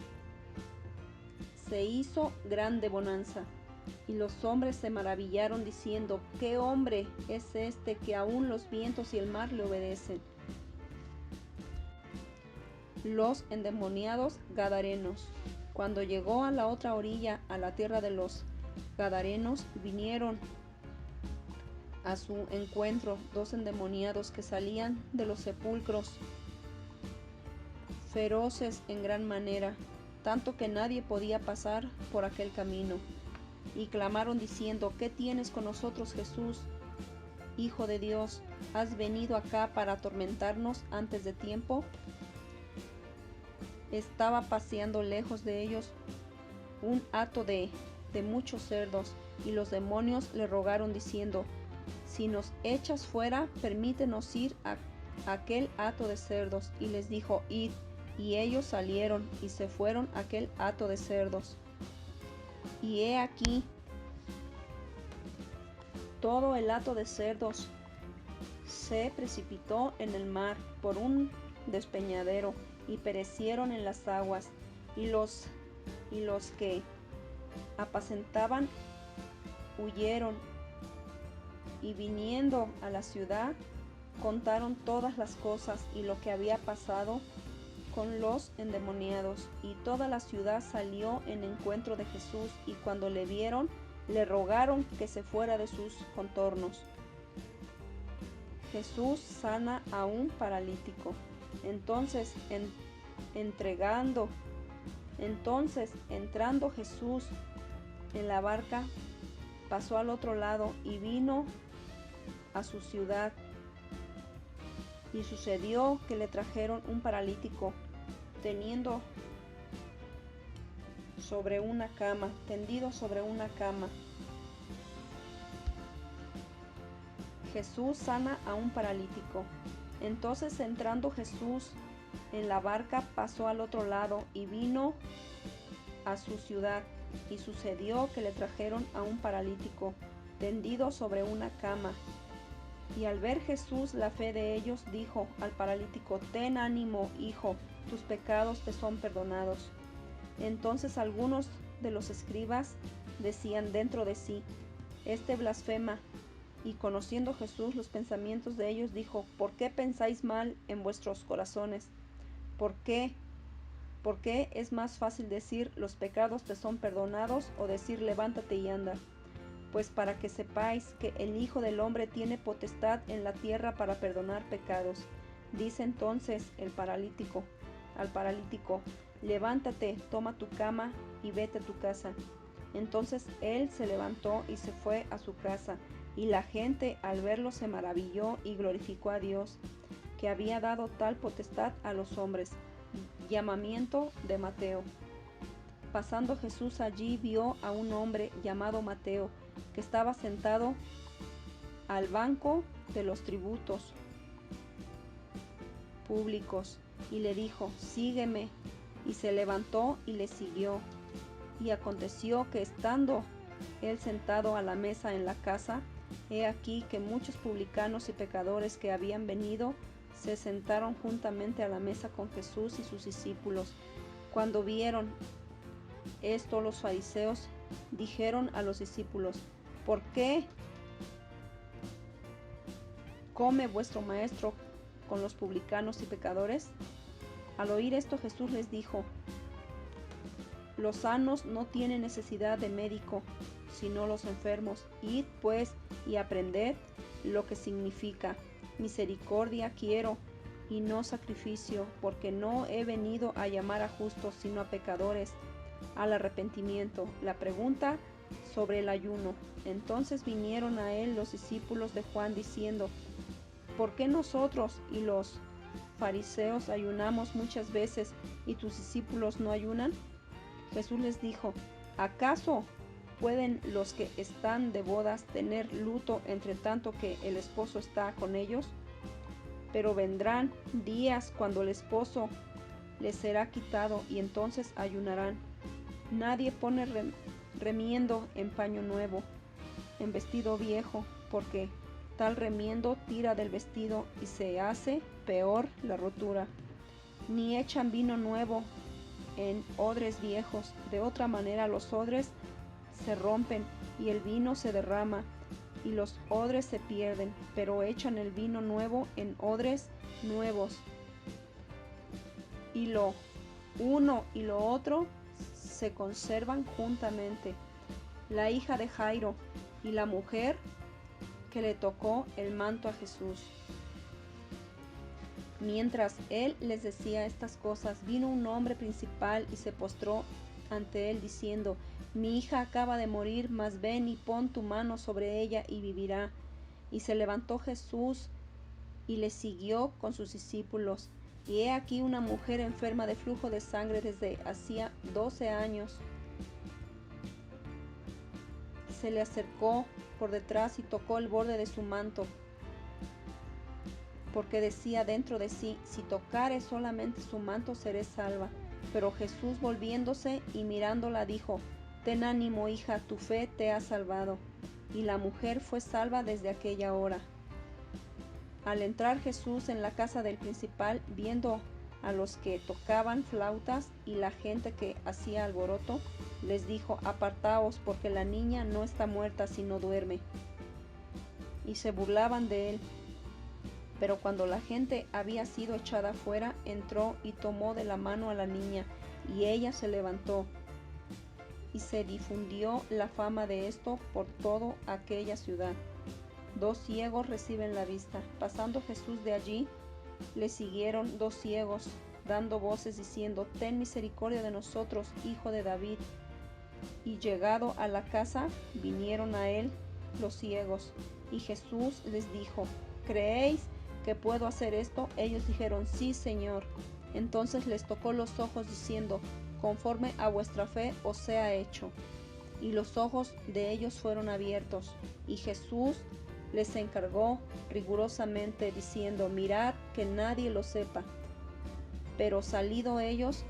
se hizo grande bonanza. Y los hombres se maravillaron diciendo: ¿qué hombre es este que aún los vientos y el mar le obedecen? Los endemoniados gadarenos. Cuando llegó a la otra orilla, a la tierra de los gadarenos, vinieron a su encuentro 2 endemoniados que salían de los sepulcros, feroces en gran manera, tanto que nadie podía pasar por aquel camino. Y clamaron diciendo: ¿qué tienes con nosotros, Jesús, Hijo de Dios? ¿Has venido acá para atormentarnos antes de tiempo? Estaba paseando lejos de ellos un hato de muchos cerdos, y los demonios le rogaron diciendo: si nos echas fuera, permítenos ir a aquel hato de cerdos. Y les dijo: id. Y ellos salieron y se fueron a aquel hato de cerdos. Y he aquí, todo el hato de cerdos se precipitó en el mar por un despeñadero, y perecieron en las aguas. Y los que apacentaban huyeron, y viniendo a la ciudad, contaron todas las cosas y lo que había pasado con los endemoniados. Y toda la ciudad salió en encuentro de Jesús, y cuando le vieron, le rogaron que se fuera de sus contornos. Jesús sana a un paralítico. Entonces entrando Jesús en la barca, pasó al otro lado y vino a su ciudad. Y sucedió que le trajeron un paralítico, tendido sobre una cama. Jesús sana a un paralítico. Entonces, entrando Jesús en la barca, pasó al otro lado y vino a su ciudad. Y sucedió que le trajeron a un paralítico, tendido sobre una cama. Y al ver Jesús la fe de ellos, dijo al paralítico: ten ánimo, hijo, tus pecados te son perdonados. Entonces algunos de los escribas decían dentro de sí: este blasfema. Y conociendo Jesús los pensamientos de ellos, dijo: ¿por qué pensáis mal en vuestros corazones? ¿Por qué es más fácil decir: los pecados te son perdonados, o decir: levántate y anda? Pues para que sepáis que el Hijo del Hombre tiene potestad en la tierra para perdonar pecados. Dice entonces al paralítico: levántate, toma tu cama y vete a tu casa. Entonces él se levantó y se fue a su casa, y la gente al verlo se maravilló y glorificó a Dios, que había dado tal potestad a los hombres. Llamamiento de Mateo. Pasando Jesús allí, vio a un hombre llamado Mateo, que estaba sentado al banco de los tributos públicos, y le dijo: sígueme. Y se levantó y le siguió. Y aconteció que, estando él sentado a la mesa en la casa, he aquí que muchos publicanos y pecadores que habían venido se sentaron juntamente a la mesa con Jesús y sus discípulos. Cuando vieron esto, los fariseos dijeron a los discípulos: ¿por qué come vuestro maestro con los publicanos y pecadores? Al oír esto, Jesús les dijo: los sanos no tienen necesidad de médico, sino los enfermos. Id pues y aprended lo que significa: misericordia quiero y no sacrificio, porque no he venido a llamar a justos, sino a pecadores al arrepentimiento. La pregunta sobre el ayuno. Entonces vinieron a él los discípulos de Juan diciendo: ¿por qué nosotros y los fariseos ayunamos muchas veces, y tus discípulos no ayunan? Jesús les dijo: ¿acaso pueden los que están de bodas tener luto entre tanto que el esposo está con ellos? Pero vendrán días cuando el esposo les será quitado y entonces ayunarán. Nadie pone remiendo en paño nuevo, en vestido viejo, porque tal remiendo tira del vestido y se hace peor la rotura. Ni echan vino nuevo en odres viejos, de otra manera los odres se rompen y el vino se derrama y los odres se pierden, pero echan el vino nuevo en odres nuevos. Y lo uno y lo otro se conservan juntamente. La hija de Jairo y la mujer que le tocó el manto a Jesús. Mientras él les decía estas cosas, vino un hombre principal y se postró ante él diciendo: mi hija acaba de morir, mas ven y pon tu mano sobre ella y vivirá. Y se levantó Jesús y le siguió con sus discípulos. Y he aquí una mujer enferma de flujo de sangre desde hacía 12 años. Se le acercó por detrás y tocó el borde de su manto, porque decía dentro de sí: si tocare solamente su manto, seré salva. Pero Jesús, volviéndose y mirándola, dijo: ten ánimo, hija, tu fe te ha salvado. Y la mujer fue salva desde aquella hora. Al entrar Jesús en la casa del principal, viendo a los que tocaban flautas y la gente que hacía alboroto, les dijo: apartaos, porque la niña no está muerta, sino duerme. Y se burlaban de él. Pero cuando la gente había sido echada fuera, entró y tomó de la mano a la niña, y ella se levantó. Y se difundió la fama de esto por toda aquella ciudad. 2 ciegos reciben la vista. Pasando Jesús de allí, le siguieron 2 ciegos, dando voces diciendo: ten misericordia de nosotros, hijo de David. Y llegado a la casa, vinieron a él los ciegos. Y Jesús les dijo: ¿creéis que puedo hacer esto? Ellos dijeron: sí, Señor. Entonces les tocó los ojos diciendo: conforme a vuestra fe os sea hecho. Y los ojos de ellos fueron abiertos. Y Jesús les encargó rigurosamente diciendo: mirad que nadie lo sepa. Pero salido ellos,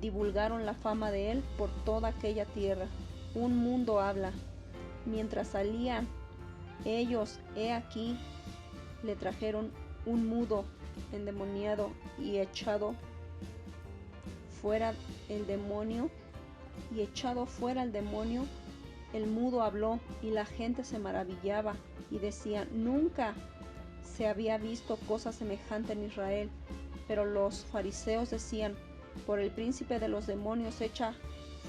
divulgaron la fama de él por toda aquella tierra. Un mundo habla. Mientras salían ellos, he aquí, le trajeron un mudo endemoniado, y echado fuera el demonio, el mudo habló, y la gente se maravillaba y decía: nunca se había visto cosa semejante en Israel. Pero los fariseos decían: por el príncipe de los demonios echa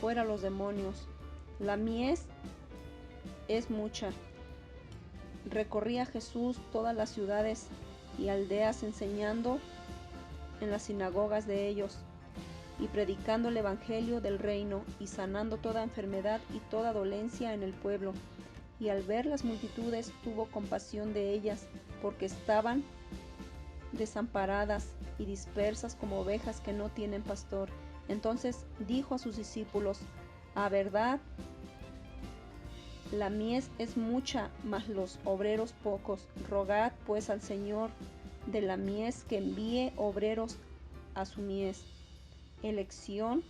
fuera los demonios. La mies es mucha. Recorría Jesús todas las ciudades y aldeas, enseñando en las sinagogas de ellos y predicando el evangelio del reino, y sanando toda enfermedad y toda dolencia en el pueblo. Y al ver las multitudes, tuvo compasión de ellas, porque estaban desamparadas y dispersas como ovejas que no tienen pastor. Entonces dijo a sus discípulos: a verdad, la mies es mucha, mas los obreros pocos. Rogad pues al Señor de la mies que envíe obreros a su mies. Elección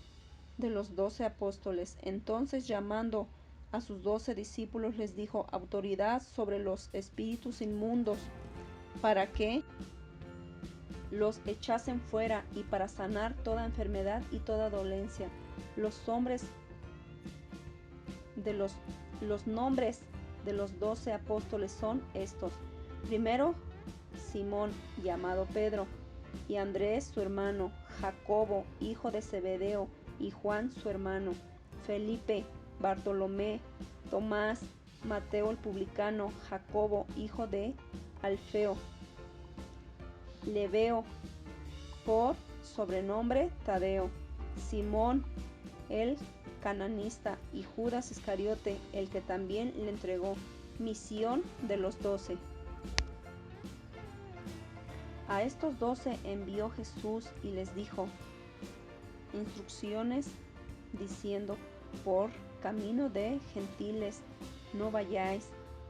de los 12 apóstoles. Entonces, llamando a sus 12 discípulos, les dijo: autoridad sobre los espíritus inmundos, para que los echasen fuera, y para sanar toda enfermedad y toda dolencia. Los nombres de los 12 apóstoles son estos: primero, Simón, llamado Pedro, y Andrés su hermano, Jacobo, hijo de Zebedeo, y Juan su hermano, Felipe, Bartolomé, Tomás, Mateo el publicano, Jacobo, hijo de Alfeo, Lebeo, por sobrenombre Tadeo, Simón el cananista, y Judas Iscariote, el que también le entregó. Misión de los 12. A estos 12 envió Jesús y les dijo: instrucciones diciendo: por camino de gentiles no vayáis,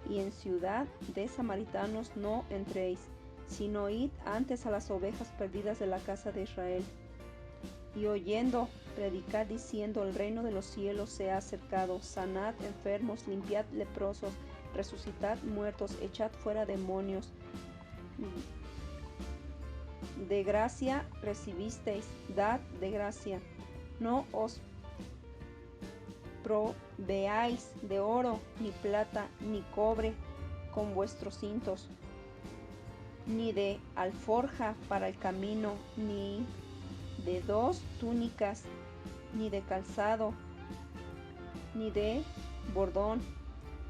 y en ciudad de samaritanos no entréis, sino id antes a las ovejas perdidas de la casa de Israel. Y oyendo, predicad diciendo: el reino de los cielos se ha acercado, sanad enfermos, limpiad leprosos, resucitad muertos, echad fuera demonios. De gracia recibisteis, dad de gracia. No os proveáis de oro, ni plata, ni cobre con vuestros cintos, ni de alforja para el camino, ni de 2 túnicas, ni de calzado, ni de bordón,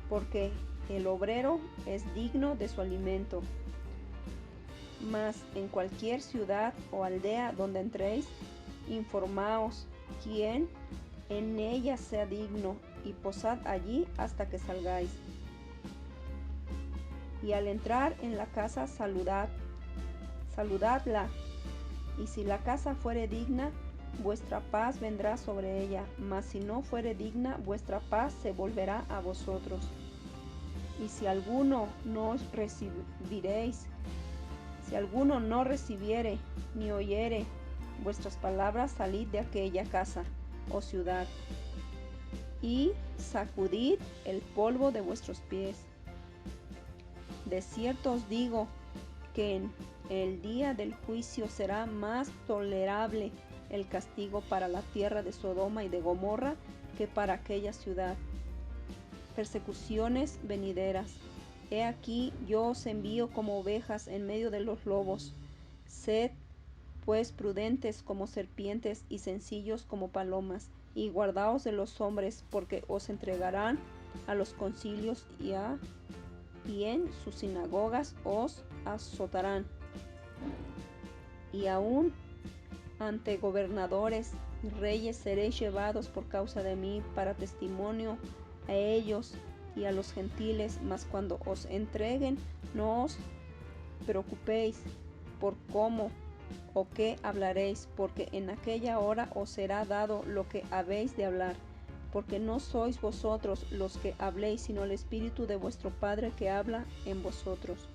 porque el obrero es digno de su alimento. Mas en cualquier ciudad o aldea donde entréis, informaos quién en ella sea digno, y posad allí hasta que salgáis. Y al entrar en la casa, saludadla, y si la casa fuere digna, vuestra paz vendrá sobre ella, mas si no fuere digna, vuestra paz se volverá a vosotros. Y si alguno no recibiere ni oyere vuestras palabras, salid de aquella casa o ciudad, y sacudid el polvo de vuestros pies. De cierto os digo que en el día del juicio será más tolerable el castigo para la tierra de Sodoma y de Gomorra que para aquella ciudad. Persecuciones venideras. He aquí, yo os envío como ovejas en medio de los lobos. Sed pues prudentes como serpientes y sencillos como palomas, y guardaos de los hombres, porque os entregarán a los concilios, y en sus sinagogas os azotarán. Y aun ante gobernadores y reyes seréis llevados por causa de mí, para testimonio a ellos y a los gentiles. Mas cuando os entreguen, no os preocupéis por cómo o qué hablaréis, porque en aquella hora os será dado lo que habéis de hablar, porque no sois vosotros los que habléis, sino el Espíritu de vuestro Padre que habla en vosotros.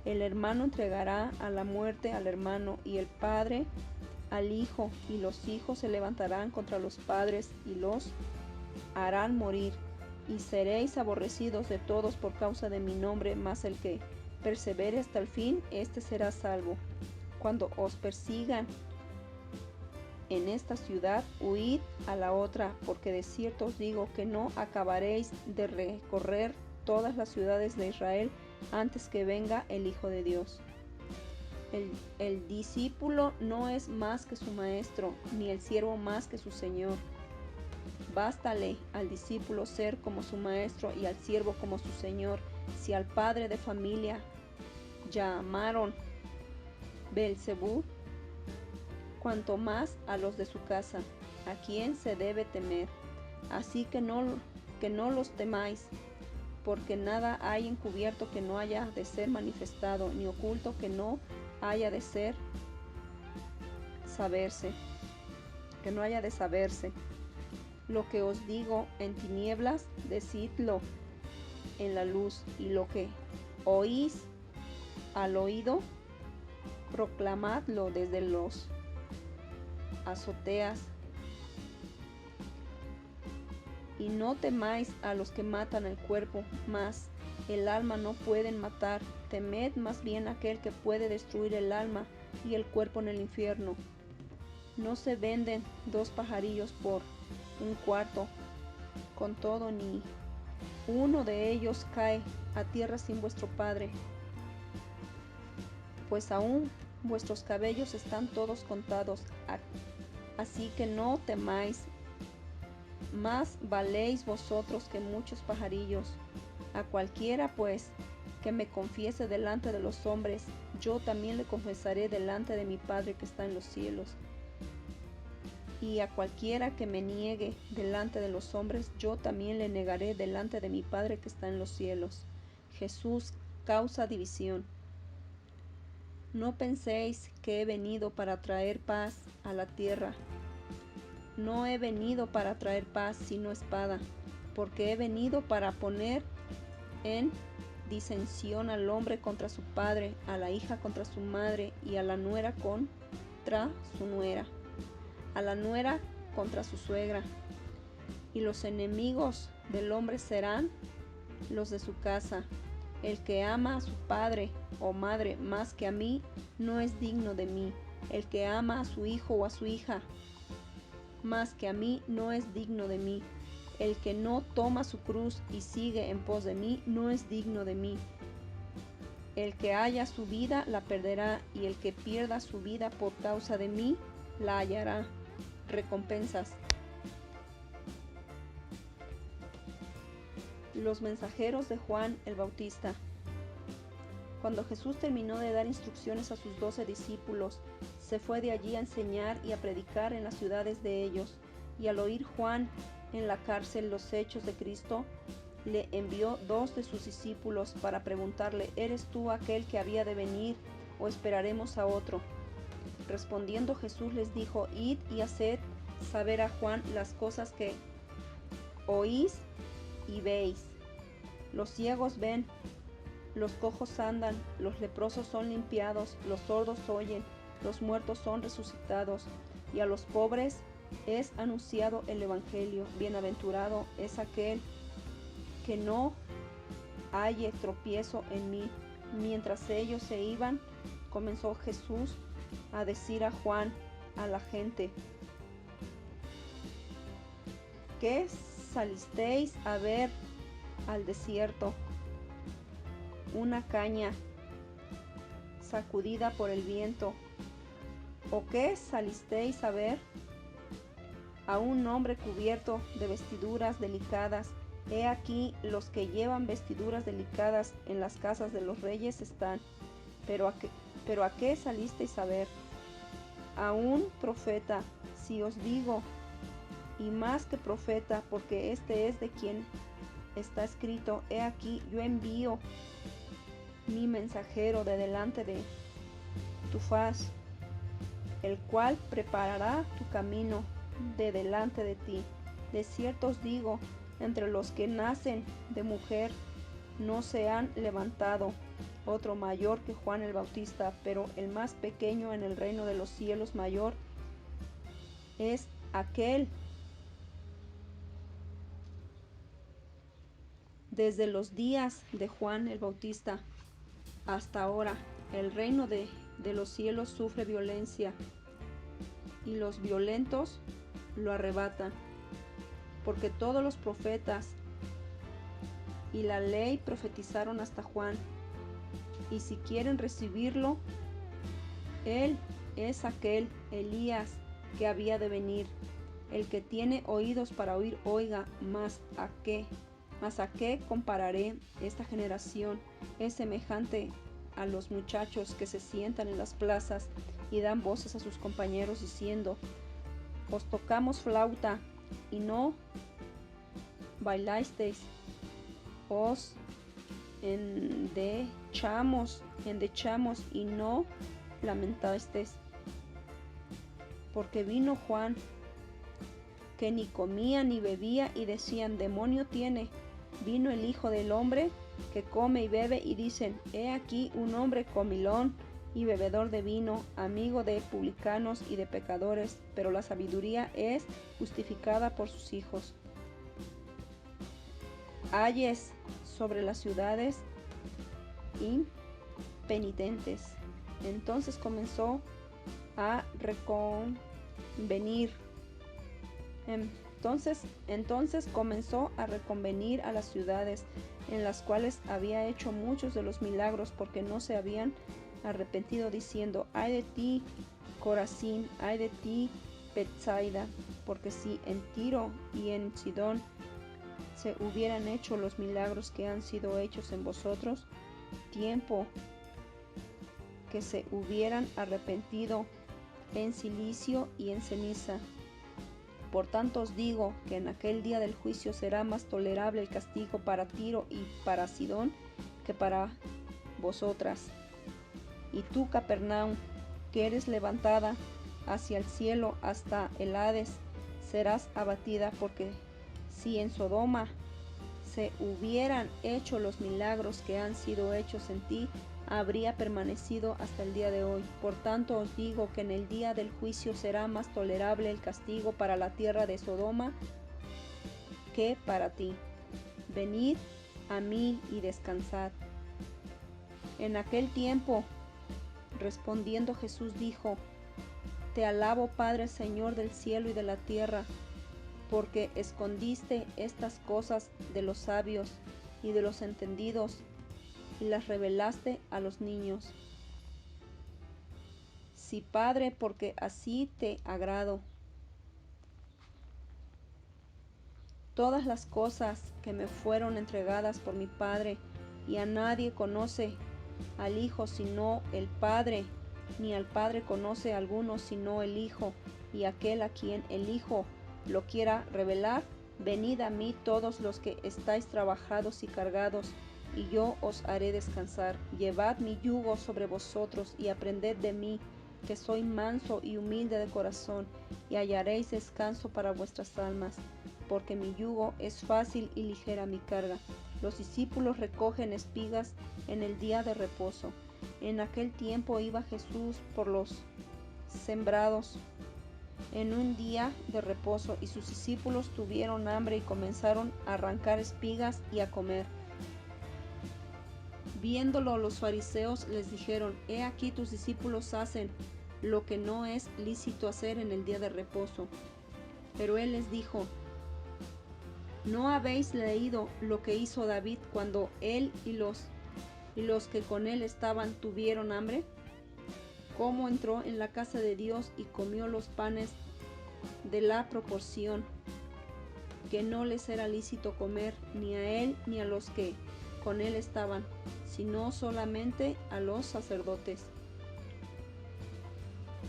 El hermano entregará a la muerte al hermano, y el padre al hijo, y los hijos se levantarán contra los padres y los harán morir. Y seréis aborrecidos de todos por causa de mi nombre, mas el que persevere hasta el fin, éste será salvo. Cuando os persigan en esta ciudad, huid a la otra, porque de cierto os digo que no acabaréis de recorrer todas las ciudades de Israel antes que venga el Hijo de Dios. El discípulo no es más que su maestro, ni el siervo más que su señor. Bástale al discípulo ser como su maestro y al siervo como su señor. Si al padre de familia llamaron Beelzebub, cuanto más a los de su casa, a quien se debe temer. Así que no los temáis, porque nada hay encubierto que no haya de ser manifestado, ni oculto que no haya de saberse. Lo que os digo en tinieblas, decidlo en la luz, y lo que oís al oído, proclamadlo desde los azoteas. Y no temáis a los que matan el cuerpo, mas el alma no pueden matar. Temed más bien aquel que puede destruir el alma y el cuerpo en el infierno. No se venden 2 pajarillos por un cuarto. Con todo, ni uno de ellos cae a tierra sin vuestro Padre. Pues aún vuestros cabellos están todos contados. Así que no temáis, más valéis vosotros que muchos pajarillos. A cualquiera pues que me confiese delante de los hombres, yo también le confesaré delante de mi Padre que está en los cielos. Y a cualquiera que me niegue delante de los hombres, yo también le negaré delante de mi Padre que está en los cielos. Jesús causa división. No penséis que he venido para traer paz a la tierra. no he venido para traer paz, sino espada, porque he venido para poner en disensión al hombre contra su padre, a la hija contra su madre, y a la nuera contra su nuera, a la nuera contra su suegra. Y los enemigos del hombre serán los de su casa. El que ama a su padre o madre más que a mí, no es digno de mí. El que ama a su hijo o a su hija más que a mí, no es digno de mí. El que no toma su cruz y sigue en pos de mí, no es digno de mí. El que haya su vida, la perderá, y el que pierda su vida por causa de mí, la hallará. Recompensas. Los mensajeros de Juan el Bautista. Cuando Jesús terminó de dar instrucciones a sus 12 discípulos, se fue de allí a enseñar y a predicar en las ciudades de ellos, y al oír Juan en la cárcel los hechos de Cristo, le envió 2 de sus discípulos para preguntarle: ¿Eres tú aquel que había de venir, o esperaremos a otro? Respondiendo Jesús les dijo: Id y haced saber a Juan las cosas que oís y veis. Los ciegos ven, los cojos andan, los leprosos son limpiados, los sordos oyen, los muertos son resucitados, y a los pobres es anunciado el Evangelio. Bienaventurado es aquel que no halle tropiezo en mí. Mientras ellos se iban, comenzó Jesús a decir a Juan, a la gente: ¿qué salisteis a ver al desierto? ¿Una caña sacudida por el viento? ¿O qué salisteis a ver? A un hombre cubierto de vestiduras delicadas. He aquí, los que llevan vestiduras delicadas en las casas de los reyes están. Pero a qué salisteis a ver? A un profeta. Si os digo, y más que profeta, porque este es de quien está escrito: he aquí, yo envío mi mensajero de delante de tu faz, el cual preparará tu camino de delante de ti. De cierto os digo, entre los que nacen de mujer no se han levantado otro mayor que Juan el Bautista, pero el más pequeño en el reino de los cielos mayor es aquel. Desde los días de Juan el Bautista hasta ahora, el reino de los cielos sufre violencia, y los violentos lo arrebatan. Porque todos los profetas y la ley profetizaron hasta Juan, y si quieren recibirlo, él es aquel Elías que había de venir. El que tiene oídos para oír, oiga. Mas a qué compararé esta generación. Es semejante a los muchachos que se sientan en las plazas y dan voces a sus compañeros diciendo: os tocamos flauta y no bailasteis, os endechamos y no lamentasteis. Porque vino Juan, que ni comía ni bebía, y decían: demonio tiene. Vino el Hijo del Hombre, que come y bebe, y dicen: he aquí un hombre comilón y bebedor de vino, amigo de publicanos y de pecadores. Pero la sabiduría es justificada por sus hijos. Ayes sobre las ciudades impenitentes. Entonces comenzó a reconvenir. Entonces comenzó a reconvenir a las ciudades en las cuales había hecho muchos de los milagros, porque no se habían arrepentido, diciendo: ay de ti, Corazín, ay de ti, Betsaida, porque si en Tiro y en Sidón se hubieran hecho los milagros que han sido hechos en vosotros, tiempo que se hubieran arrepentido en cilicio y en ceniza. Por tanto os digo que en aquel día del juicio será más tolerable el castigo para Tiro y para Sidón que para vosotras. Y tú, Capernaum, que eres levantada hacia el cielo, hasta el Hades serás abatida, porque si en Sodoma se hubieran hecho los milagros que han sido hechos en ti, habría permanecido hasta el día de hoy. Por tanto os digo que en el día del juicio será más tolerable el castigo para la tierra de Sodoma que para ti. Venid a mí y descansad. En aquel tiempo, respondiendo Jesús dijo: Te alabo, Padre, Señor del cielo y de la tierra, porque escondiste estas cosas de los sabios y de los entendidos, y las revelaste a los niños. Sí, Padre, porque así te agrado. Todas las cosas que me fueron entregadas por mi Padre, y a nadie conoce al Hijo sino el Padre, ni al Padre conoce a alguno sino el Hijo, y aquel a quien el Hijo lo quiera revelar. Venid a mí todos los que estáis trabajados y cargados, y yo os haré descansar. Llevad mi yugo sobre vosotros, y aprended de mí, que soy manso y humilde de corazón, y hallaréis descanso para vuestras almas, porque mi yugo es fácil y ligera mi carga. Los discípulos recogen espigas en el día de reposo. En aquel tiempo iba Jesús por los sembrados en un día de reposo, y sus discípulos tuvieron hambre y comenzaron a arrancar espigas y a comer. Viéndolo los fariseos les dijeron: He aquí tus discípulos hacen lo que no es lícito hacer en el día de reposo. Pero él les dijo: ¿No habéis leído lo que hizo David cuando él y los que con él estaban tuvieron hambre? Cómo entró en la casa de Dios y comió los panes de la proporción, que no les era lícito comer ni a él ni a los que con él estaban, sino solamente a los sacerdotes.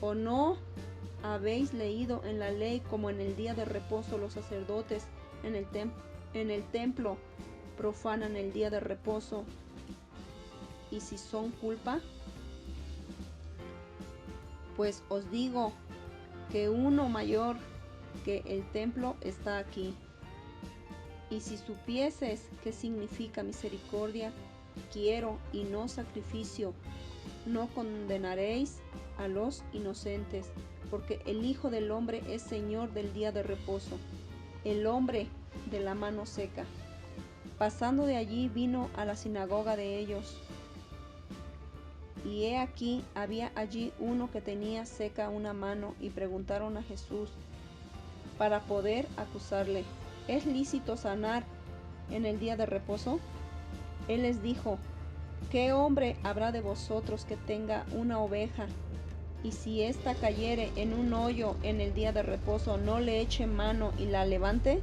¿O no habéis leído en la ley como en el día de reposo los sacerdotes en el templo profanan el día de reposo, y si son culpa? Pues os digo que uno mayor que el templo está aquí. Y si supieses qué significa misericordia quiero y no sacrificio, no condenaréis a los inocentes, porque el Hijo del Hombre es Señor del día de reposo. El hombre de la mano seca, pasando de allí, vino a la sinagoga de ellos. Y he aquí, había allí uno que tenía seca una mano, y preguntaron a Jesús para poder acusarle: ¿Es lícito sanar en el día de reposo? Él les dijo: ¿Qué hombre habrá de vosotros que tenga una oveja, y si ésta cayere en un hoyo en el día de reposo, no le eche mano y la levante?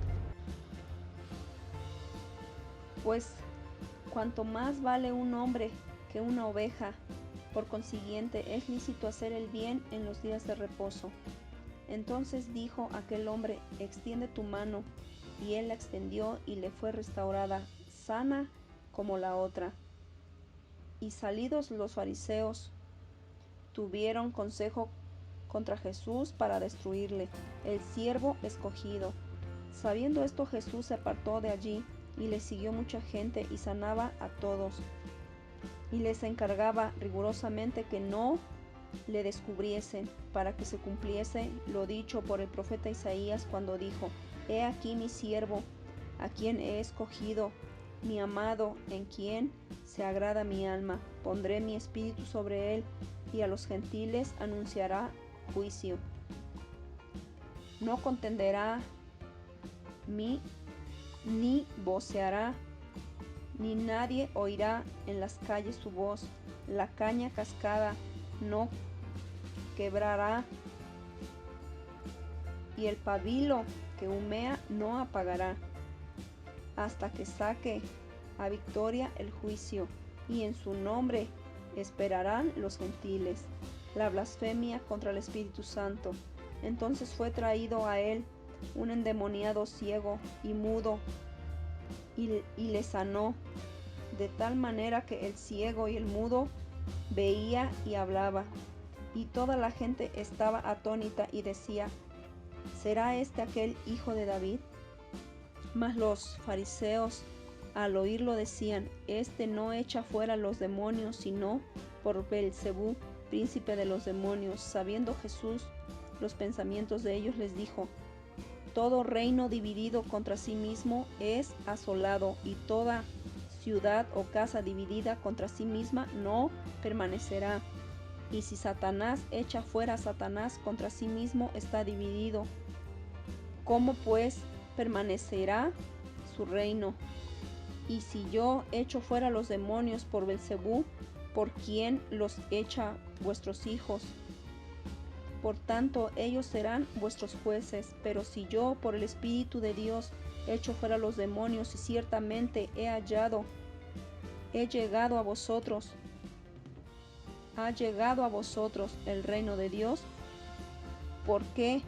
Pues cuanto más vale un hombre que una oveja. Por consiguiente, es lícito hacer el bien en los días de reposo. Entonces dijo aquel hombre: extiende tu mano. Y él la extendió, y le fue restaurada, sana como la otra. Y salidos los fariseos, tuvieron consejo contra Jesús para destruirle, el siervo escogido. Sabiendo esto, Jesús se apartó de allí, y le siguió mucha gente, y sanaba a todos, y les encargaba rigurosamente que no le descubriesen, para que se cumpliese lo dicho por el profeta Isaías, cuando dijo: He aquí mi siervo, a quien he escogido, mi amado, en quien se agrada mi alma. Pondré mi espíritu sobre él, y a los gentiles anunciará juicio. No contenderá ni voceará, ni nadie oirá en las calles su voz. La caña cascada no quebrará, y el pabilo que humea no apagará, hasta que saque a victoria el juicio, y en su nombre esperarán los gentiles. La blasfemia contra el Espíritu Santo. Entonces fue traído a él un endemoniado ciego y mudo, y le sanó, de tal manera que el ciego y el mudo veía y hablaba. Y toda la gente estaba atónita y decía: ¿será este aquel hijo de David? Mas los fariseos al oírlo decían: Este no echa fuera los demonios, sino por Beelzebú, príncipe de los demonios. Sabiendo Jesús los pensamientos de ellos, les dijo: Todo reino dividido contra sí mismo es asolado, y toda ciudad o casa dividida contra sí misma no permanecerá. Y si Satanás echa fuera a Satanás, contra sí mismo está dividido. ¿Cómo pues permanecerá su reino? Y si yo echo fuera los demonios por Beelzebú, ¿por quién los echa vuestros hijos? Por tanto, ellos serán vuestros jueces. Pero si yo por el Espíritu de Dios echo fuera los demonios, y ciertamente ha llegado a vosotros el reino de Dios, ¿por qué?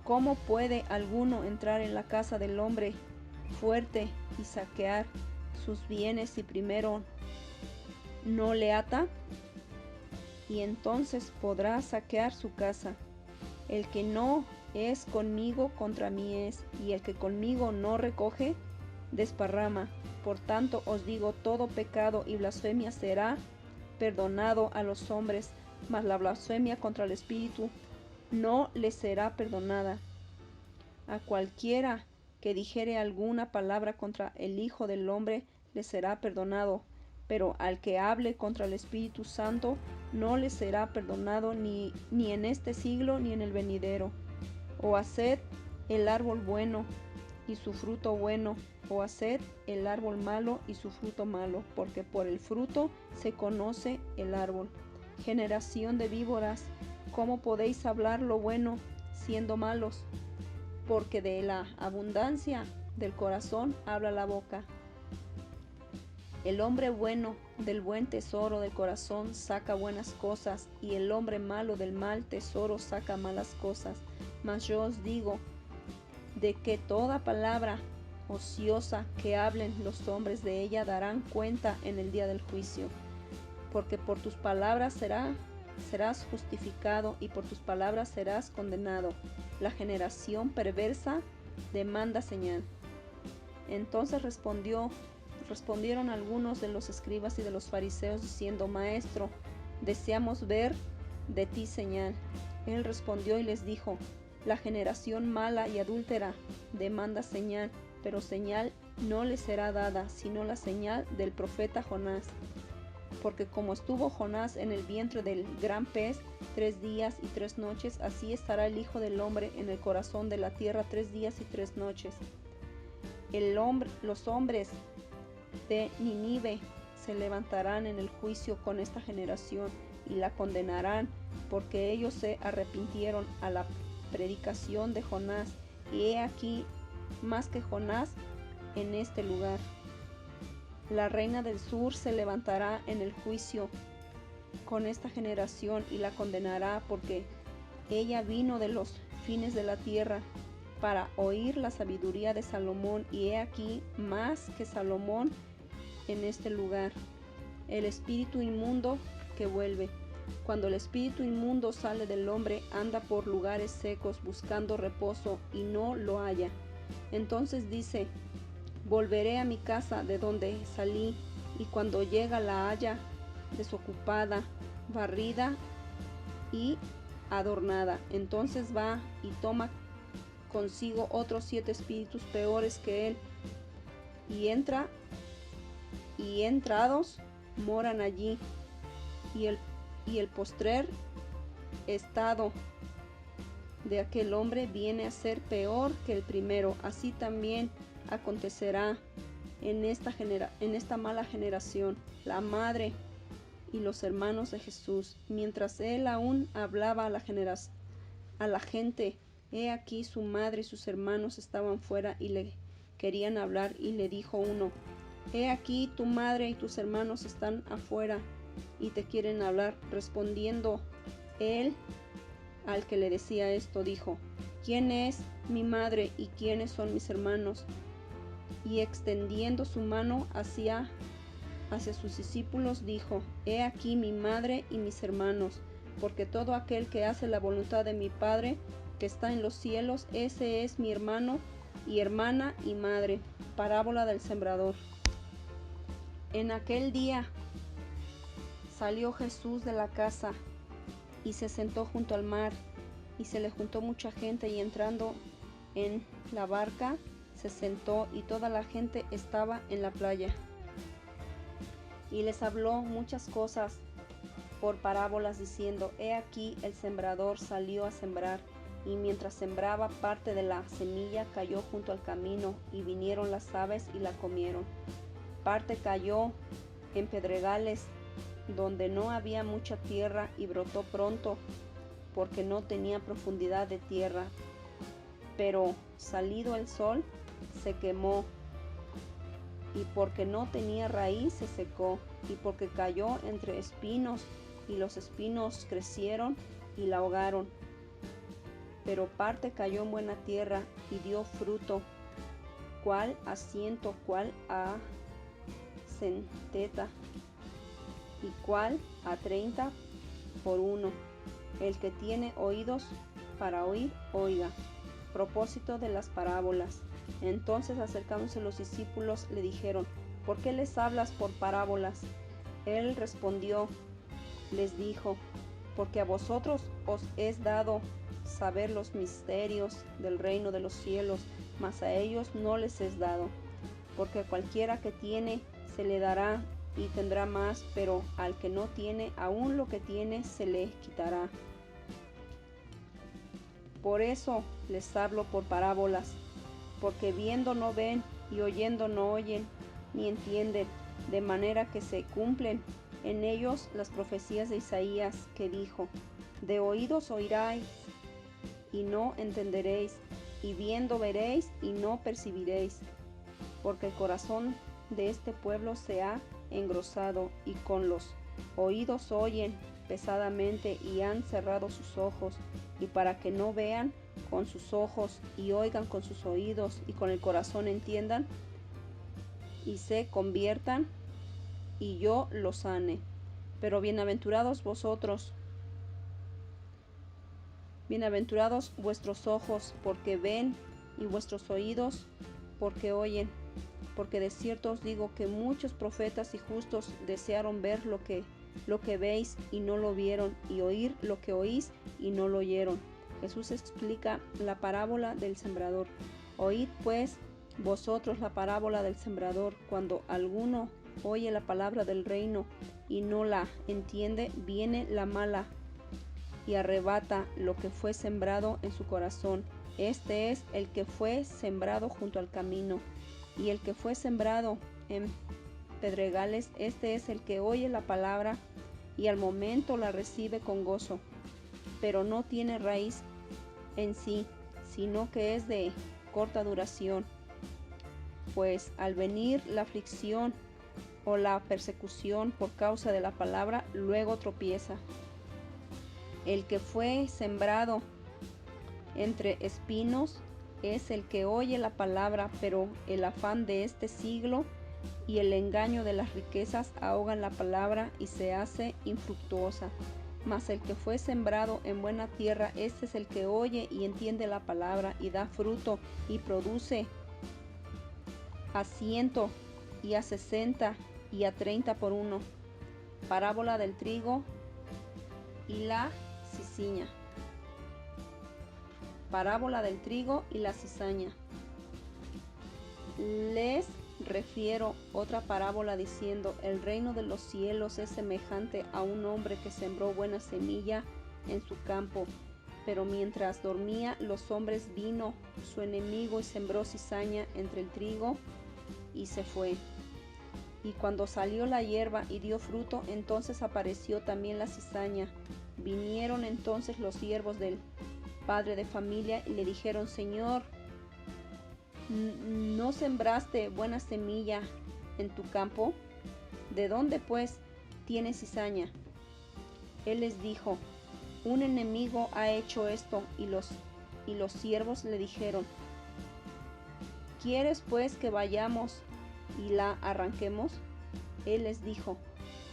¿Cómo puede alguno entrar en la casa del hombre fuerte y saquear sus bienes si primero no le ata? Y entonces podrá saquear su casa. El que no es conmigo, contra mí es, y el que conmigo no recoge, desparrama. Por tanto os digo, todo pecado y blasfemia será perdonado a los hombres, mas la blasfemia contra el Espíritu no le será perdonada. A cualquiera que dijere alguna palabra contra el Hijo del Hombre le será perdonado, pero al que hable contra el Espíritu Santo no le será perdonado ni en este siglo ni en el venidero. O haced el árbol bueno y su fruto bueno, o haced el árbol malo y su fruto malo, porque por el fruto se conoce el árbol. Generación de víboras, ¿cómo podéis hablar lo bueno siendo malos? Porque de la abundancia del corazón habla la boca. El hombre bueno del buen tesoro del corazón saca buenas cosas, y el hombre malo del mal tesoro saca malas cosas. Mas yo os digo, de que toda palabra ociosa que hablen los hombres de ella darán cuenta en el día del juicio. Porque por tus palabras serás justificado, y por tus palabras serás condenado. La generación perversa demanda señal. Entonces respondieron algunos de los escribas y de los fariseos diciendo: Maestro, deseamos ver de ti señal. Él respondió y les dijo: La generación mala y adúltera demanda señal, pero señal no le será dada, sino la señal del profeta Jonás. Porque como estuvo Jonás en el vientre del gran pez 3 días y 3 noches, así estará el Hijo del Hombre en el corazón de la tierra 3 días y 3 noches. Los hombres de Nínive se levantarán en el juicio con esta generación y la condenarán, porque ellos se arrepintieron a la predicación de Jonás, y he aquí más que Jonás en este lugar. La reina del sur se levantará en el juicio con esta generación y la condenará, porque ella vino de los fines de la tierra para oír la sabiduría de Salomón, y he aquí más que Salomón en este lugar. El espíritu inmundo que vuelve. Cuando el espíritu inmundo sale del hombre, anda por lugares secos buscando reposo y no lo halla. Entonces dice: Volveré a mi casa de donde salí, y cuando llega la halla desocupada, barrida y adornada. Entonces va y toma consigo otros 7 espíritus peores que él, y entrados moran allí, y el postrer estado de aquel hombre viene a ser peor que el primero. Así también acontecerá en esta mala generación. La madre y los hermanos de Jesús, mientras él aún hablaba a la gente, he aquí su madre y sus hermanos estaban fuera y le querían hablar, y le dijo uno: He aquí tu madre y tus hermanos están afuera y te quieren hablar. Respondiendo él al que le decía esto, dijo: ¿Quién es mi madre y quiénes son mis hermanos? Y extendiendo su mano hacia sus discípulos, dijo: He aquí mi madre y mis hermanos, porque todo aquel que hace la voluntad de mi Padre que está en los cielos, ese es mi hermano y hermana y madre. Parábola del sembrador. En aquel día salió Jesús de la casa y se sentó junto al mar, y se le juntó mucha gente, y entrando en la barca se sentó, y toda la gente estaba en la playa. Y les habló muchas cosas por parábolas, diciendo: He aquí el sembrador salió a sembrar, y mientras sembraba, parte de la semilla cayó junto al camino, y vinieron las aves y la comieron. Parte cayó en pedregales, donde no había mucha tierra, y brotó pronto, porque no tenía profundidad de tierra. Pero salido el sol, se quemó, y porque no tenía raíz, se secó, y porque cayó entre espinos, y los espinos crecieron y la ahogaron. Pero parte cayó en buena tierra, y dio fruto, cuál a 100, cuál a 60, y cuál a 30 por uno. El que tiene oídos para oír, oiga. Propósito de las parábolas. Entonces, acercándose los discípulos, le dijeron: ¿Por qué les hablas por parábolas? Él respondió, les dijo: Porque a vosotros os es dado saber los misterios del reino de los cielos, mas a ellos no les es dado. Porque cualquiera que tiene, se le dará y tendrá más, pero al que no tiene, aún lo que tiene se le quitará. Por eso les hablo por parábolas, porque viendo no ven, y oyendo no oyen, ni entienden, de manera que se cumplen en ellos las profecías de Isaías, que dijo: De oídos oiréis, y no entenderéis, y viendo veréis, y no percibiréis. Porque el corazón de este pueblo se ha engrosado, y con los oídos oyen pesadamente, y han cerrado sus ojos, y para que no vean con sus ojos, y oigan con sus oídos, y con el corazón entiendan, y se conviertan, y yo los sane. Pero bienaventurados vosotros, bienaventurados vuestros ojos, porque ven, y vuestros oídos, porque oyen. Porque de cierto os digo que muchos profetas y justos desearon ver lo que veis y no lo vieron, y oír lo que oís y no lo oyeron. Jesús explica la parábola del sembrador. Oíd pues vosotros la parábola del sembrador. Cuando alguno oye la palabra del reino y no la entiende, viene la mala y arrebata lo que fue sembrado en su corazón. Este es el que fue sembrado junto al camino. Y el que fue sembrado en pedregales, este es el que oye la palabra y al momento la recibe con gozo, pero no tiene raíz en sí, sino que es de corta duración. Pues al venir la aflicción o la persecución por causa de la palabra, luego tropieza. El que fue sembrado entre espinos es el que oye la palabra, pero el afán de este siglo y el engaño de las riquezas ahogan la palabra y se hace infructuosa. Mas el que fue sembrado en buena tierra, este es el que oye y entiende la palabra, y da fruto, y produce a 100, y a 60, y a 30 por uno. Parábola del trigo y la cizaña. Parábola del trigo y la cizaña. Les refiero otra parábola diciendo: el reino de los cielos es semejante a un hombre que sembró buena semilla en su campo, pero mientras dormía los hombres vino su enemigo y sembró cizaña entre el trigo y se fue. Y cuando salió la hierba y dio fruto, entonces apareció también la cizaña. Vinieron entonces los siervos del padre de familia y le dijeron: Señor, ¿no sembraste buena semilla en tu campo? ¿De dónde pues tienes cizaña? Él les dijo: un enemigo ha hecho esto. Y los siervos le dijeron: ¿quieres pues que vayamos y la arranquemos? Él les dijo: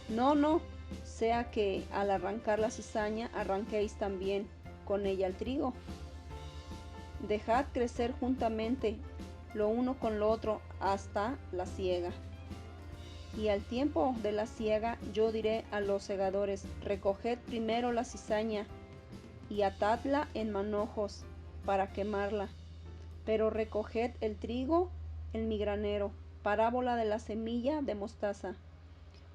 no, sea que al arrancar la cizaña arranquéis también con ella el trigo. Dejad crecer juntamente lo uno con lo otro hasta la siega. Y al tiempo de la siega yo diré a los segadores: recoged primero la cizaña y atadla en manojos para quemarla, pero recoged el trigo en mi granero. Parábola de la semilla de mostaza.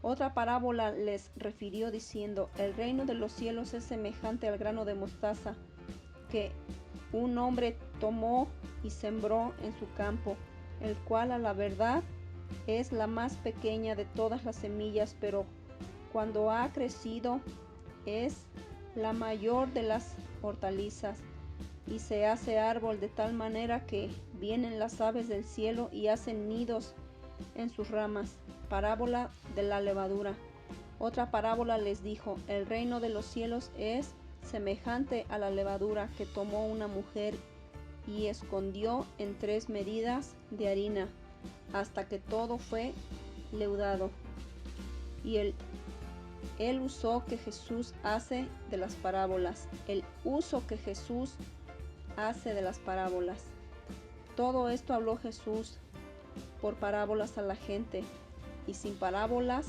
Otra parábola les refirió diciendo: el reino de los cielos es semejante al grano de mostaza, que un hombre tomó y sembró en su campo, el cual a la verdad es la más pequeña de todas las semillas, pero cuando ha crecido es la mayor de las hortalizas, y se hace árbol de tal manera que vienen las aves del cielo y hacen nidos en sus ramas. Parábola de la levadura. Otra parábola les dijo: el reino de los cielos es semejante a la levadura que tomó una mujer y escondió en 3 medidas de harina hasta que todo fue leudado. Y el uso que Jesús hace de las parábolas. El uso que Jesús hace de las parábolas. Todo esto habló Jesús por parábolas a la gente, y sin parábolas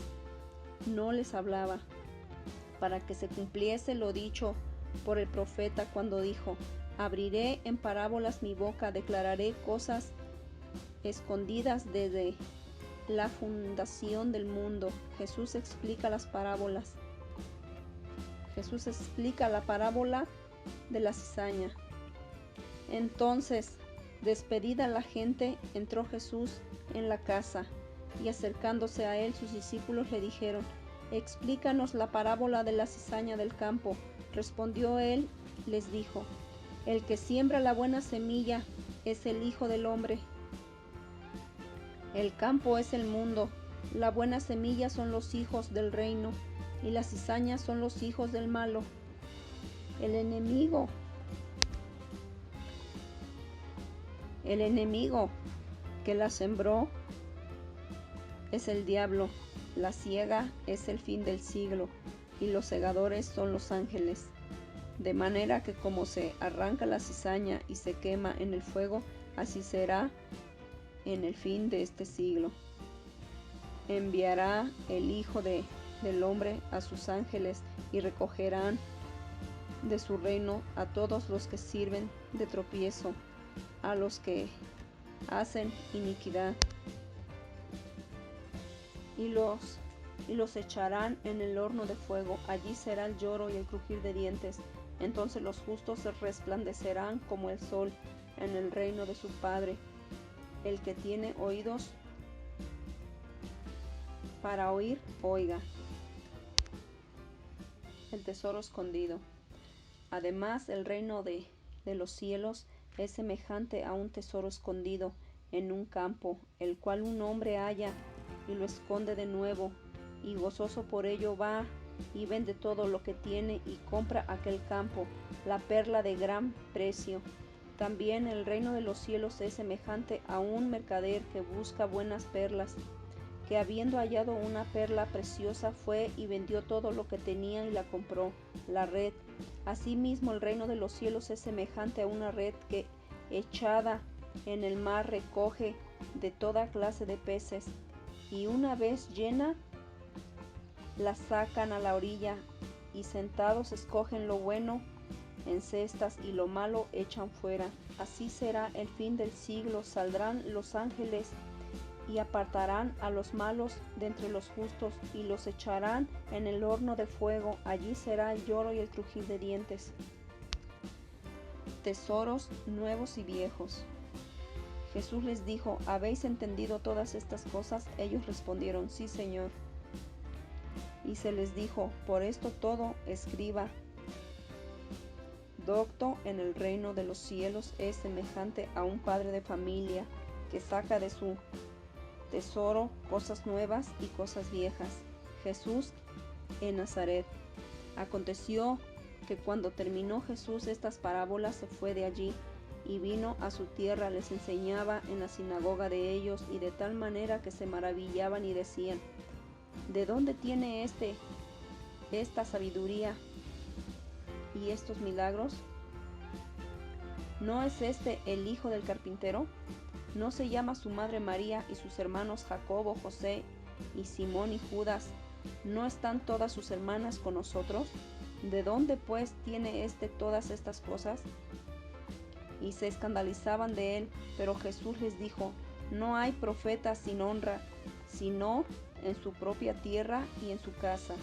no les hablaba, para que se cumpliese lo dicho por el profeta cuando dijo: abriré en parábolas mi boca, declararé cosas escondidas desde la fundación del mundo. Jesús explica las parábolas. Jesús explica la parábola de la cizaña. Entonces, despedida la gente, entró Jesús en la casa, y acercándose a él sus discípulos le dijeron: explícanos la parábola de la cizaña del campo. Respondió él, les dijo: el que siembra la buena semilla es el Hijo del Hombre. El campo es el mundo. La buena semilla son los hijos del reino, y las cizañas son los hijos del malo. El enemigo que la sembró es el diablo. La siega es el fin del siglo, y los segadores son los ángeles. De manera que como se arranca la cizaña y se quema en el fuego, así será en el fin de este siglo. Enviará el Hijo del Hombre a sus ángeles, y recogerán de su reino a todos los que sirven de tropiezo, a los que hacen iniquidad, y los echarán en el horno de fuego. Allí será el lloro y el crujir de dientes. Entonces los justos resplandecerán como el sol en el reino de su Padre. El que tiene oídos para oír, oiga. El tesoro escondido. Además, el reino de los cielos es semejante a un tesoro escondido en un campo, el cual un hombre halla y lo esconde de nuevo, y gozoso por ello va y vende todo lo que tiene y compra aquel campo, la perla de gran precio. También el reino de los cielos es semejante a un mercader que busca buenas perlas, que habiendo hallado una perla preciosa fue y vendió todo lo que tenía y la compró, la red. Asimismo el reino de los cielos es semejante a una red que, echada en el mar, recoge de toda clase de peces, y una vez llena la sacan a la orilla, y sentados escogen lo bueno en cestas y lo malo echan fuera. Así será el fin del siglo. Saldrán los ángeles y apartarán a los malos de entre los justos, y los echarán en el horno de fuego. Allí será el lloro y el crujir de dientes. Tesoros nuevos y viejos. Jesús les dijo: ¿habéis entendido todas estas cosas? Ellos respondieron: sí, Señor. Y se les dijo: por esto todo escriba docto en el reino de los cielos es semejante a un padre de familia que saca de su tesoro cosas nuevas y cosas viejas. Jesús en Nazaret. Aconteció que cuando terminó Jesús estas parábolas, se fue de allí y vino a su tierra. Les enseñaba en la sinagoga de ellos, y de tal manera que se maravillaban y decían: ¿de dónde tiene esta sabiduría y estos milagros? ¿No es este el hijo del carpintero? ¿No se llama su madre María y sus hermanos Jacobo, José y Simón y Judas? ¿No están todas sus hermanas con nosotros? ¿De dónde pues tiene éste todas estas cosas? Y se escandalizaban de él, pero Jesús les dijo: no hay profeta sin honra, sino en su propia tierra y en su casa.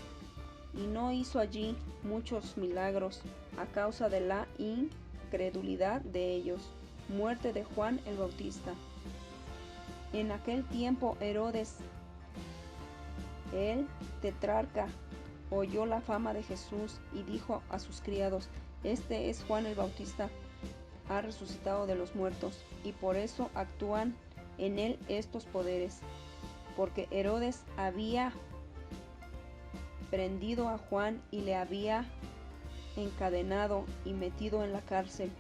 Y no hizo allí muchos milagros a causa de la incredulidad de ellos. Muerte de Juan el Bautista. En aquel tiempo Herodes, el tetrarca, oyó la fama de Jesús y dijo a sus criados: este es Juan el Bautista, ha resucitado de los muertos, y por eso actúan en él estos poderes. Porque Herodes había prendido a Juan y le había encadenado y metido en la cárcel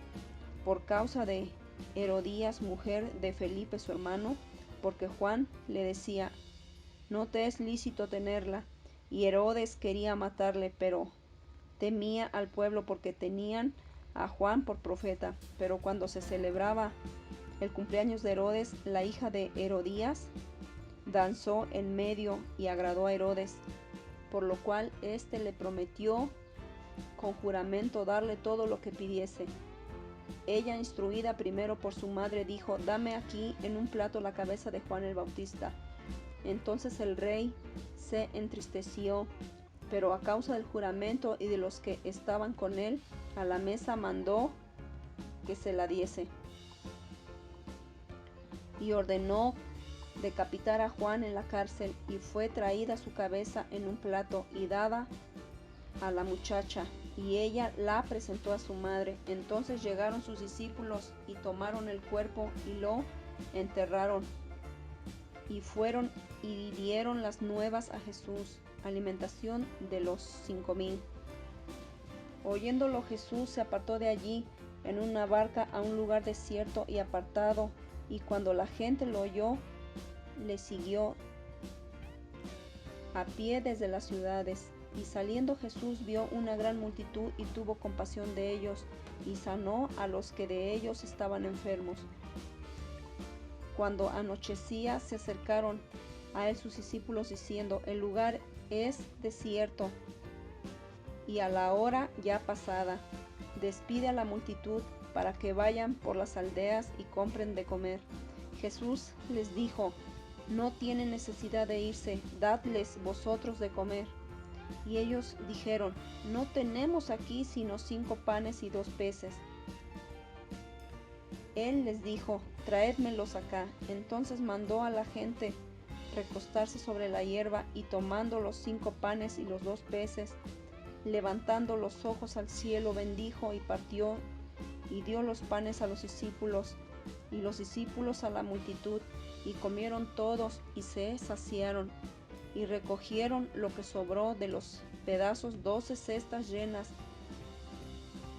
por causa de Herodías, mujer de Felipe su hermano, porque Juan le decía: no te es lícito tenerla. Y Herodes quería matarle, pero temía al pueblo porque tenían a Juan por profeta. Pero cuando se celebraba el cumpleaños de Herodes, la hija de Herodías danzó en medio y agradó a Herodes, por lo cual éste le prometió con juramento darle todo lo que pidiese. Ella, instruida primero por su madre, dijo: dame aquí en un plato la cabeza de Juan el Bautista. Entonces el rey se entristeció, pero a causa del juramento y de los que estaban con él a la mesa, mandó que se la diese. Y ordenó decapitar a Juan en la cárcel, y fue traída su cabeza en un plato y dada a la muchacha, y ella la presentó a su madre. Entonces llegaron sus discípulos y tomaron el cuerpo y lo enterraron, y fueron y dieron las nuevas a Jesús. Alimentación de los 5000. Oyéndolo, Jesús se apartó de allí en una barca a un lugar desierto y apartado, y cuando la gente lo oyó, le siguió a pie desde las ciudades. Y saliendo Jesús vio una gran multitud y tuvo compasión de ellos, y sanó a los que de ellos estaban enfermos. Cuando anochecía, se acercaron a él sus discípulos diciendo: el lugar es desierto y a la hora ya pasada. Despide a la multitud para que vayan por las aldeas y compren de comer. Jesús les dijo: no tienen necesidad de irse, dadles vosotros de comer. Y ellos dijeron: no tenemos aquí sino 5 panes y 2 peces. Él les dijo: traédmelos acá. Entonces mandó a la gente recostarse sobre la hierba, y tomando los 5 panes y los 2 peces, levantando los ojos al cielo, bendijo y partió, y dio los panes a los discípulos, y los discípulos a la multitud, y comieron todos y se saciaron, y recogieron lo que sobró de los pedazos 12 cestas llenas.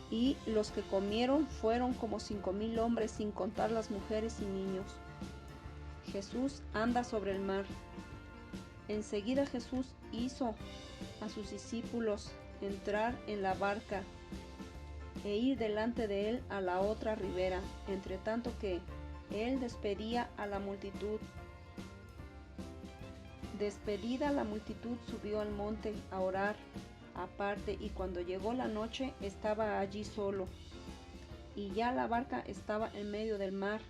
Y los que comieron fueron como 5000 hombres, sin contar las mujeres y niños. Jesús anda sobre el mar. Enseguida Jesús hizo a sus discípulos entrar en la barca e ir delante de él a la otra ribera, entre tanto que él despedía a la multitud. Despedida la multitud, subió al monte a orar aparte, y cuando llegó la noche estaba allí solo. Y ya la barca estaba en medio del mar,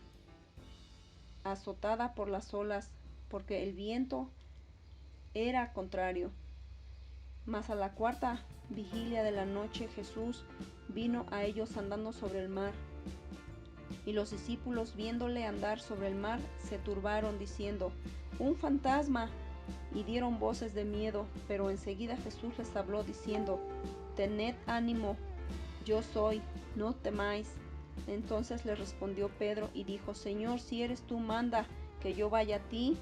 azotada por las olas, porque el viento era contrario. Mas a la 4ª vigilia de la noche Jesús vino a ellos andando sobre el mar. Y los discípulos, viéndole andar sobre el mar, se turbaron, diciendo: ¡un fantasma! Y dieron voces de miedo. Pero enseguida Jesús les habló, diciendo: tened ánimo, yo soy, no temáis. Entonces le respondió Pedro y dijo: Señor, si eres tú, manda que yo vaya a ti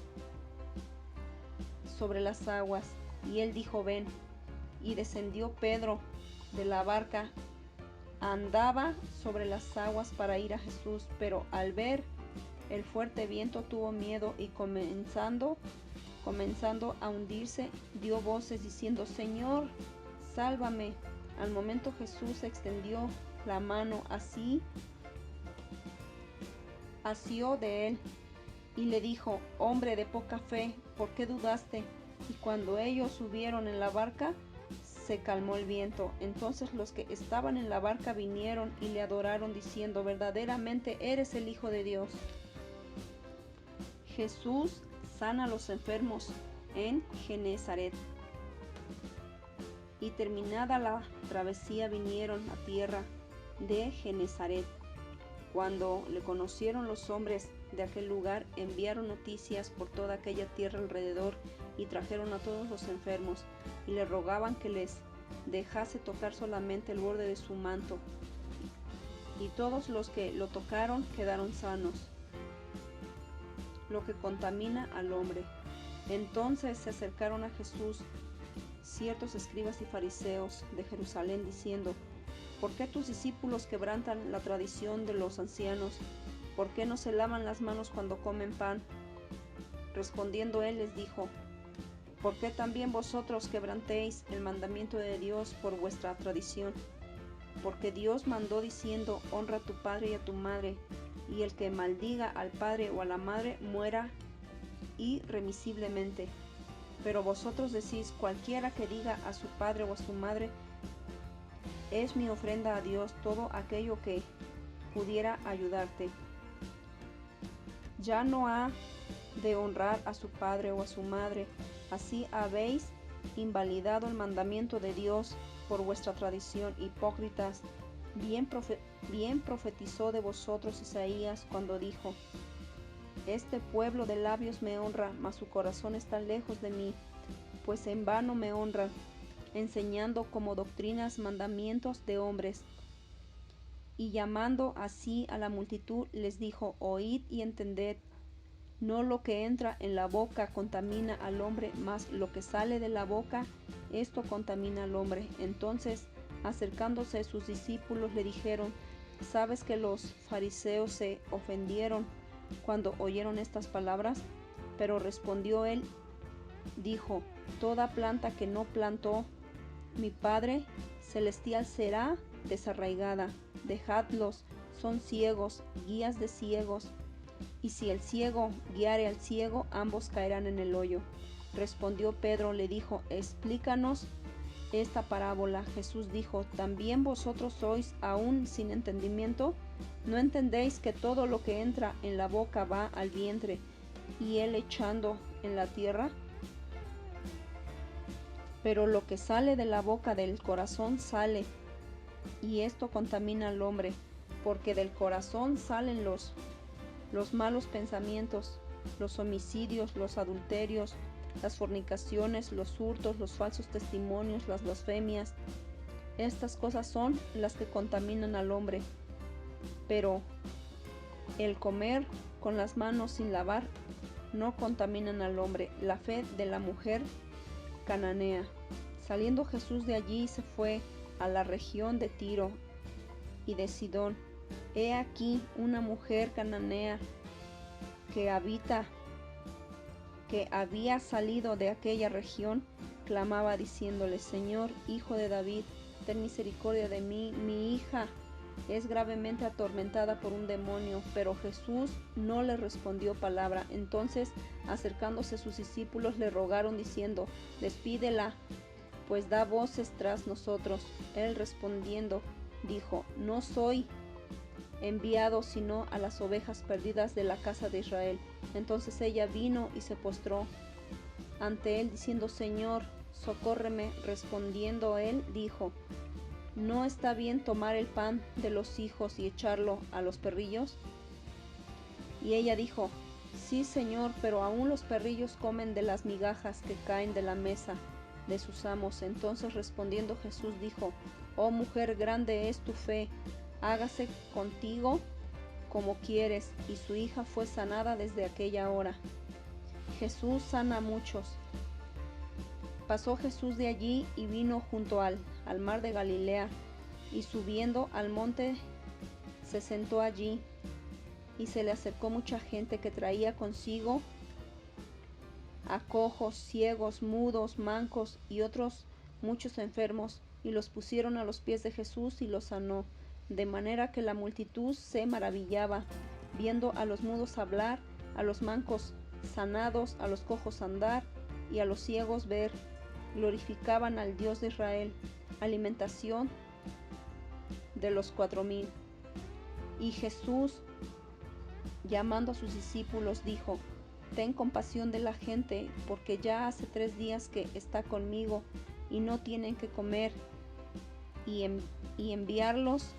sobre las aguas. Y él dijo: ven. Y descendió Pedro de la barca, andaba sobre las aguas para ir a Jesús, pero al ver el fuerte viento tuvo miedo, y comenzando a hundirse, dio voces diciendo: Señor, sálvame. Al momento Jesús extendió la mano así, asió de él y le dijo: hombre de poca fe, ¿por qué dudaste? Y cuando ellos subieron en la barca, se calmó el viento. Entonces los que estaban en la barca vinieron y le adoraron, diciendo: verdaderamente eres el Hijo de Dios. Jesús sana a los enfermos en Genezaret. Y terminada la travesía vinieron a tierra de Genezaret. Cuando le conocieron los hombres de aquel lugar, enviaron noticias por toda aquella tierra alrededor y trajeron a todos los enfermos y le rogaban que les dejase tocar solamente el borde de su manto. Y todos los que lo tocaron quedaron sanos. Lo que contamina al hombre. Entonces se acercaron a Jesús ciertos escribas y fariseos de Jerusalén, diciendo: ¿por qué tus discípulos quebrantan la tradición de los ancianos? ¿Por qué no se lavan las manos cuando comen pan? Respondiendo él les dijo: ¿por qué también vosotros quebrantéis el mandamiento de Dios por vuestra tradición? Porque Dios mandó diciendo: honra a tu padre y a tu madre, y el que maldiga al padre o a la madre muera irremisiblemente. Pero vosotros decís: cualquiera que diga a su padre o a su madre, es mi ofrenda a Dios, todo aquello que pudiera ayudarte. Ya no ha de honrar a su padre o a su madre. Así habéis invalidado el mandamiento de Dios por vuestra tradición. Hipócritas, bien profetizó de vosotros Isaías cuando dijo: este pueblo de labios me honra, mas su corazón está lejos de mí, pues en vano me honran, enseñando como doctrinas mandamientos de hombres. Y llamando así a la multitud, les dijo: oíd y entended. No lo que entra en la boca contamina al hombre, mas lo que sale de la boca, esto contamina al hombre. Entonces, acercándose a sus discípulos, le dijeron: ¿sabes que los fariseos se ofendieron cuando oyeron estas palabras? Pero respondió él, dijo: toda planta que no plantó mi Padre celestial será desarraigada. Dejadlos, son ciegos, guías de ciegos. Y si el ciego guiare al ciego, ambos caerán en el hoyo. Respondió Pedro, le dijo: explícanos esta parábola. Jesús dijo: ¿también vosotros sois aún sin entendimiento? ¿No entendéis que todo lo que entra en la boca va al vientre y él echando en la tierra? Pero lo que sale de la boca del corazón sale, y esto contamina al hombre, porque del corazón salen los malos pensamientos, los homicidios, los adulterios, las fornicaciones, los hurtos, los falsos testimonios, las blasfemias. Estas cosas son las que contaminan al hombre. Pero el comer con las manos sin lavar no contaminan al hombre. La fe de la mujer cananea. Saliendo Jesús de allí, se fue a la región de Tiro y de Sidón. He aquí una mujer cananea que había salido de aquella región, clamaba diciéndole: Señor, Hijo de David, ten misericordia de mí, mi hija es gravemente atormentada por un demonio. Pero Jesús no le respondió palabra. Entonces, acercándose sus discípulos, le rogaron diciendo: despídela, pues da voces tras nosotros. Él respondiendo dijo: no soy enviado sino a las ovejas perdidas de la casa de Israel. Entonces ella vino y se postró ante él diciendo: Señor, socórreme. Respondiendo él dijo: ¿no está bien tomar el pan de los hijos y echarlo a los perrillos? Y ella dijo: sí, Señor, pero aún los perrillos comen de las migajas que caen de la mesa de sus amos. Entonces respondiendo Jesús dijo: oh mujer, grande es tu fe, hágase contigo como quieres. Y su hija fue sanada desde aquella hora. Jesús sana a muchos. Pasó Jesús de allí y vino junto al mar de Galilea, y subiendo al monte se sentó allí, y se le acercó mucha gente que traía consigo a cojos, ciegos, mudos, mancos y otros muchos enfermos, y los pusieron a los pies de Jesús y los sanó, de manera que la multitud se maravillaba viendo a los mudos hablar, a los mancos sanados, a los cojos andar y a los ciegos ver. Glorificaban al Dios de Israel. Alimentación de los 4000. Y Jesús, llamando a sus discípulos, dijo: Ten compasión de la gente, porque ya hace 3 días que está conmigo y no tienen que comer, y enviarlos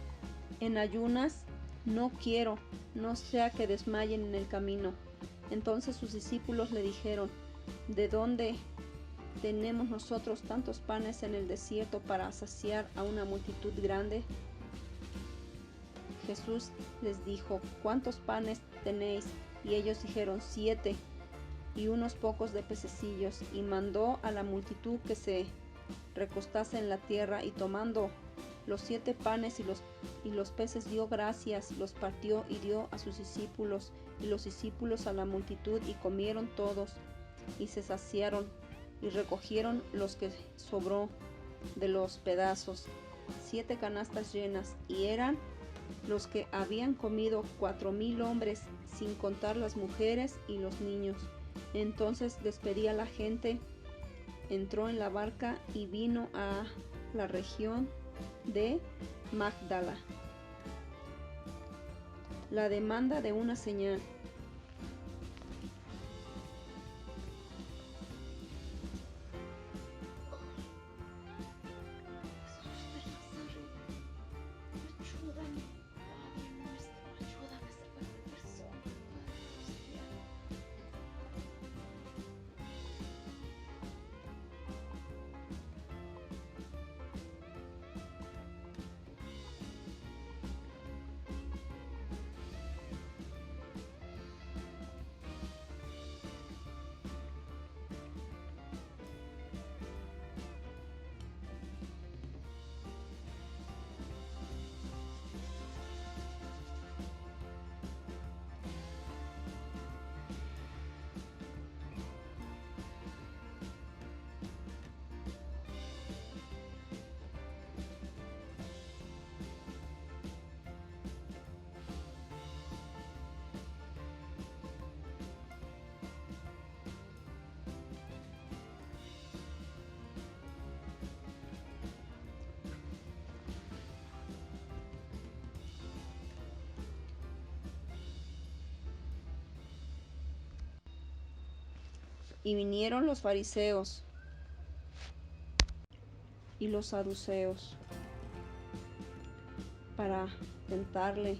en ayunas no quiero, no sea que desmayen en el camino. Entonces sus discípulos le dijeron: ¿De dónde tenemos nosotros tantos panes en el desierto para saciar a una multitud grande? Jesús les dijo: ¿Cuántos panes tenéis? Y ellos dijeron: 7, y unos pocos de pececillos. Y mandó a la multitud que se recostase en la tierra, y tomando los 7 panes y los peces, dio gracias, los partió y dio a sus discípulos, y los discípulos a la multitud, y comieron todos, y se saciaron, y recogieron los que sobró de los pedazos, 7 canastas llenas, y eran los que habían comido 4000 hombres, sin contar las mujeres y los niños. Entonces despedía a la gente, entró en la barca y vino a la región de Magdala. La demanda de una señal. Y vinieron los fariseos y los saduceos para tentarle,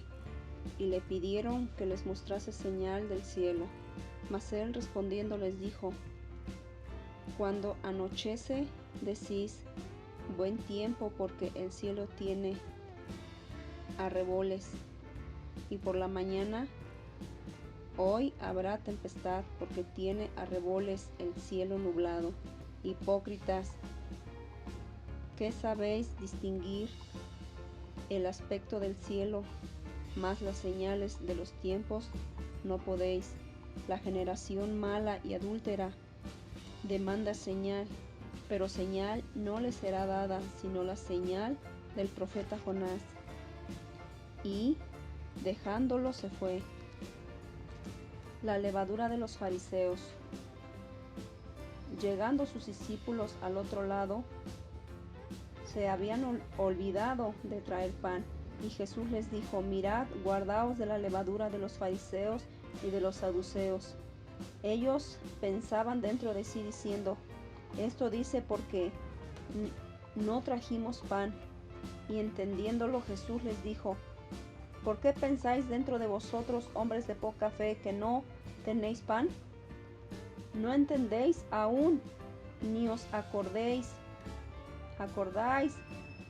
y le pidieron que les mostrase señal del cielo. Mas él respondiendo les dijo: Cuando anochece, decís buen tiempo, porque el cielo tiene arreboles, y por la mañana, hoy habrá tempestad, porque tiene arreboles el cielo nublado. Hipócritas, ¿qué sabéis distinguir el aspecto del cielo, mas las señales de los tiempos no podéis? La generación mala y adúltera demanda señal, pero señal no le será dada, sino la señal del profeta Jonás. Y dejándolo se fue. La levadura de los fariseos. Llegando sus discípulos al otro lado, se habían olvidado de traer pan, y Jesús les dijo: Mirad, guardaos de la levadura de los fariseos y de los saduceos. Ellos pensaban dentro de sí, diciendo: Esto dice porque no trajimos pan. Y entendiéndolo, Jesús les dijo: ¿Por qué pensáis dentro de vosotros, hombres de poca fe, que no tenéis pan? ¿No entendéis aún, ni os acordáis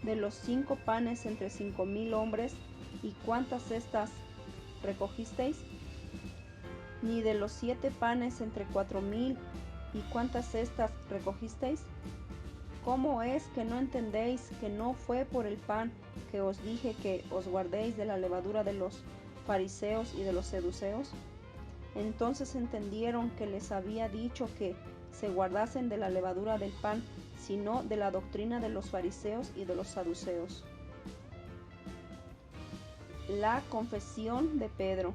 de los 5 panes entre 5000 hombres, y cuántas cestas recogisteis? Ni de los 7 panes entre 4000, y cuántas cestas recogisteis? ¿Cómo es que no entendéis que no fue por el pan que os dije que os guardéis de la levadura de los fariseos y de los saduceos? Entonces entendieron que les había dicho que se guardasen de la levadura del pan, sino de la doctrina de los fariseos y de los saduceos. La confesión de Pedro.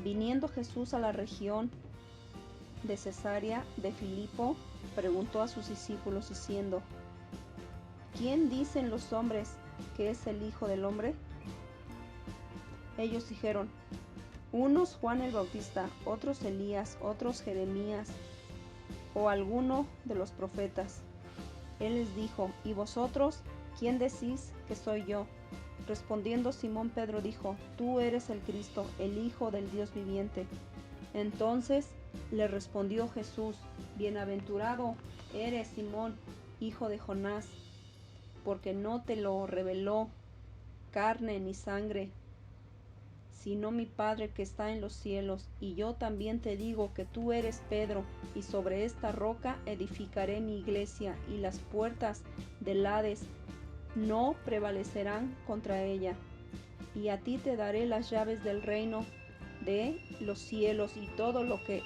Viniendo Jesús a la región de Cesarea de Filipo, preguntó a sus discípulos diciendo: ¿Quién dicen los hombres que es el Hijo del Hombre? Ellos dijeron: unos Juan el Bautista, otros Elías, otros Jeremías o alguno de los profetas. Él les dijo: ¿y vosotros quién decís que soy yo? Respondiendo Simón Pedro dijo: tú eres el Cristo, el Hijo del Dios viviente. Entonces le respondió Jesús: bienaventurado eres, Simón, hijo de Jonás, porque no te lo reveló carne ni sangre, sino mi Padre que está en los cielos. Y yo también te digo que tú eres Pedro, y sobre esta roca edificaré mi iglesia, y las puertas del Hades no prevalecerán contra ella. Y a ti te daré las llaves del reino de los cielos, y todo lo que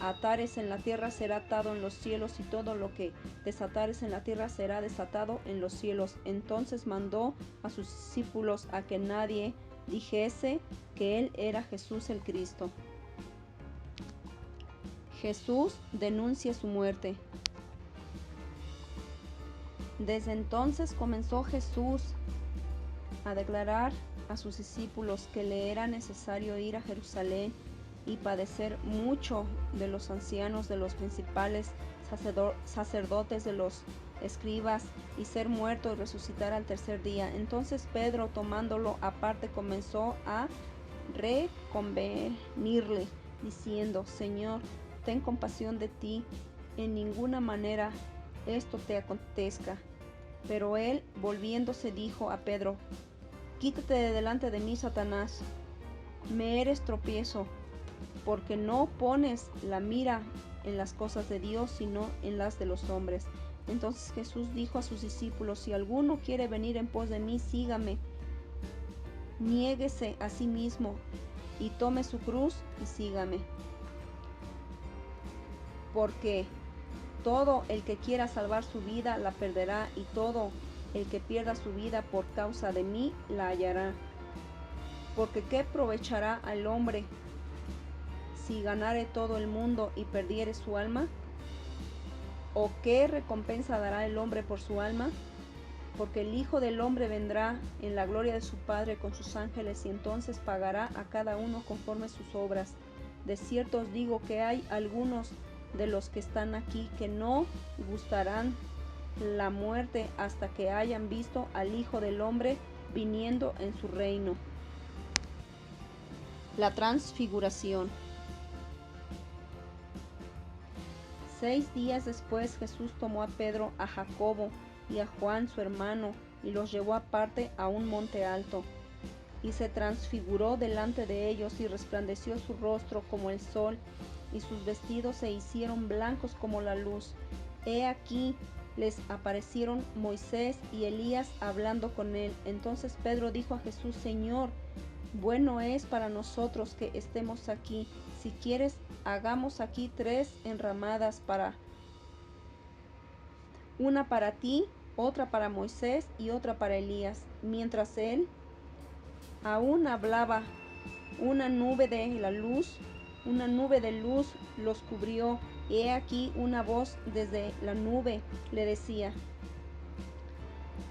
atares en la tierra será atado en los cielos, y todo lo que desatares en la tierra será desatado en los cielos. Entonces mandó a sus discípulos a que nadie dijese que él era Jesús el Cristo. Jesús denuncia su muerte. Desde entonces comenzó Jesús a declarar a sus discípulos que le era necesario ir a Jerusalén y padecer mucho de los ancianos, de los principales sacerdotes, de los escribas, y ser muerto y resucitar al tercer día. Entonces Pedro, tomándolo aparte, comenzó a reconvenirle, diciendo: Señor, ten compasión de ti, en ninguna manera esto te acontezca. Pero él, volviéndose, dijo a Pedro: quítate de delante de mí, Satanás, me eres tropiezo, porque no pones la mira en las cosas de Dios, sino en las de los hombres. Entonces Jesús dijo a sus discípulos: si alguno quiere venir en pos de mí, sígame. Niéguese a sí mismo y tome su cruz y sígame. Porque todo el que quiera salvar su vida la perderá, y todo el que pierda su vida por causa de mí la hallará. Porque ¿qué aprovechará al hombre si ganare todo el mundo y perdiere su alma? ¿O qué recompensa dará el hombre por su alma? Porque el Hijo del Hombre vendrá en la gloria de su Padre con sus ángeles, y entonces pagará a cada uno conforme sus obras. De cierto os digo que hay algunos de los que están aquí que no gustarán la muerte hasta que hayan visto al Hijo del Hombre viniendo en su reino. La transfiguración. 6 días después Jesús tomó a Pedro, a Jacobo y a Juan su hermano, y los llevó aparte a un monte alto, y se transfiguró delante de ellos, y resplandeció su rostro como el sol, y sus vestidos se hicieron blancos como la luz. He aquí les aparecieron Moisés y Elías hablando con él. Entonces Pedro dijo a Jesús: Señor, bueno es para nosotros que estemos aquí. Si quieres, hagamos aquí 3 enramadas, una para ti, otra para Moisés y otra para Elías. Mientras él aún hablaba, una nube de luz los cubrió, y he aquí una voz desde la nube le decía: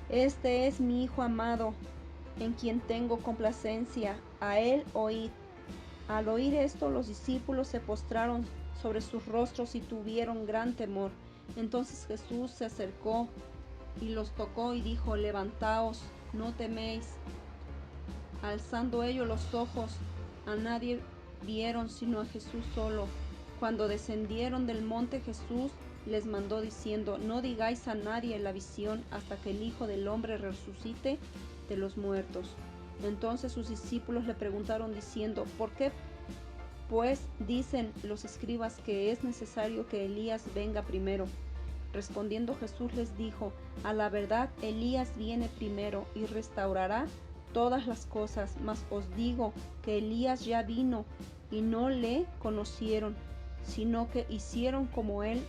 Este es mi Hijo amado, en quien tengo complacencia, a él oíd. Al oír esto, los discípulos se postraron sobre sus rostros y tuvieron gran temor. Entonces Jesús se acercó y los tocó y dijo: levantaos, no teméis. Alzando ellos los ojos, a nadie vieron sino a Jesús solo. Cuando descendieron del monte, Jesús les mandó diciendo: no digáis a nadie la visión hasta que el Hijo del Hombre resucite de los muertos. Entonces sus discípulos le preguntaron diciendo: ¿por qué pues dicen los escribas que es necesario que Elías venga primero? Respondiendo Jesús les dijo: a la verdad, Elías viene primero y restaurará todas las cosas, mas os digo que Elías ya vino y no le conocieron, sino que hicieron como él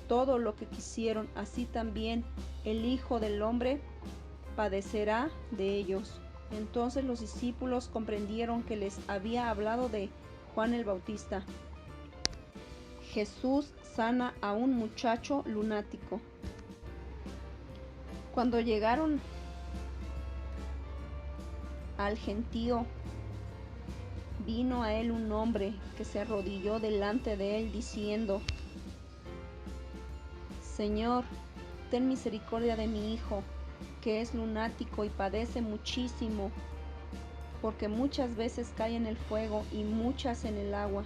todo lo que quisieron. Así también el Hijo del Hombre padecerá de ellos. Entonces los discípulos comprendieron que les había hablado de Juan el Bautista. Jesús sana a un muchacho lunático. Cuando llegaron al gentío, vino a él un hombre que se arrodilló delante de él diciendo: Señor, ten misericordia de mi hijo, que es lunático y padece muchísimo, porque muchas veces cae en el fuego y muchas en el agua.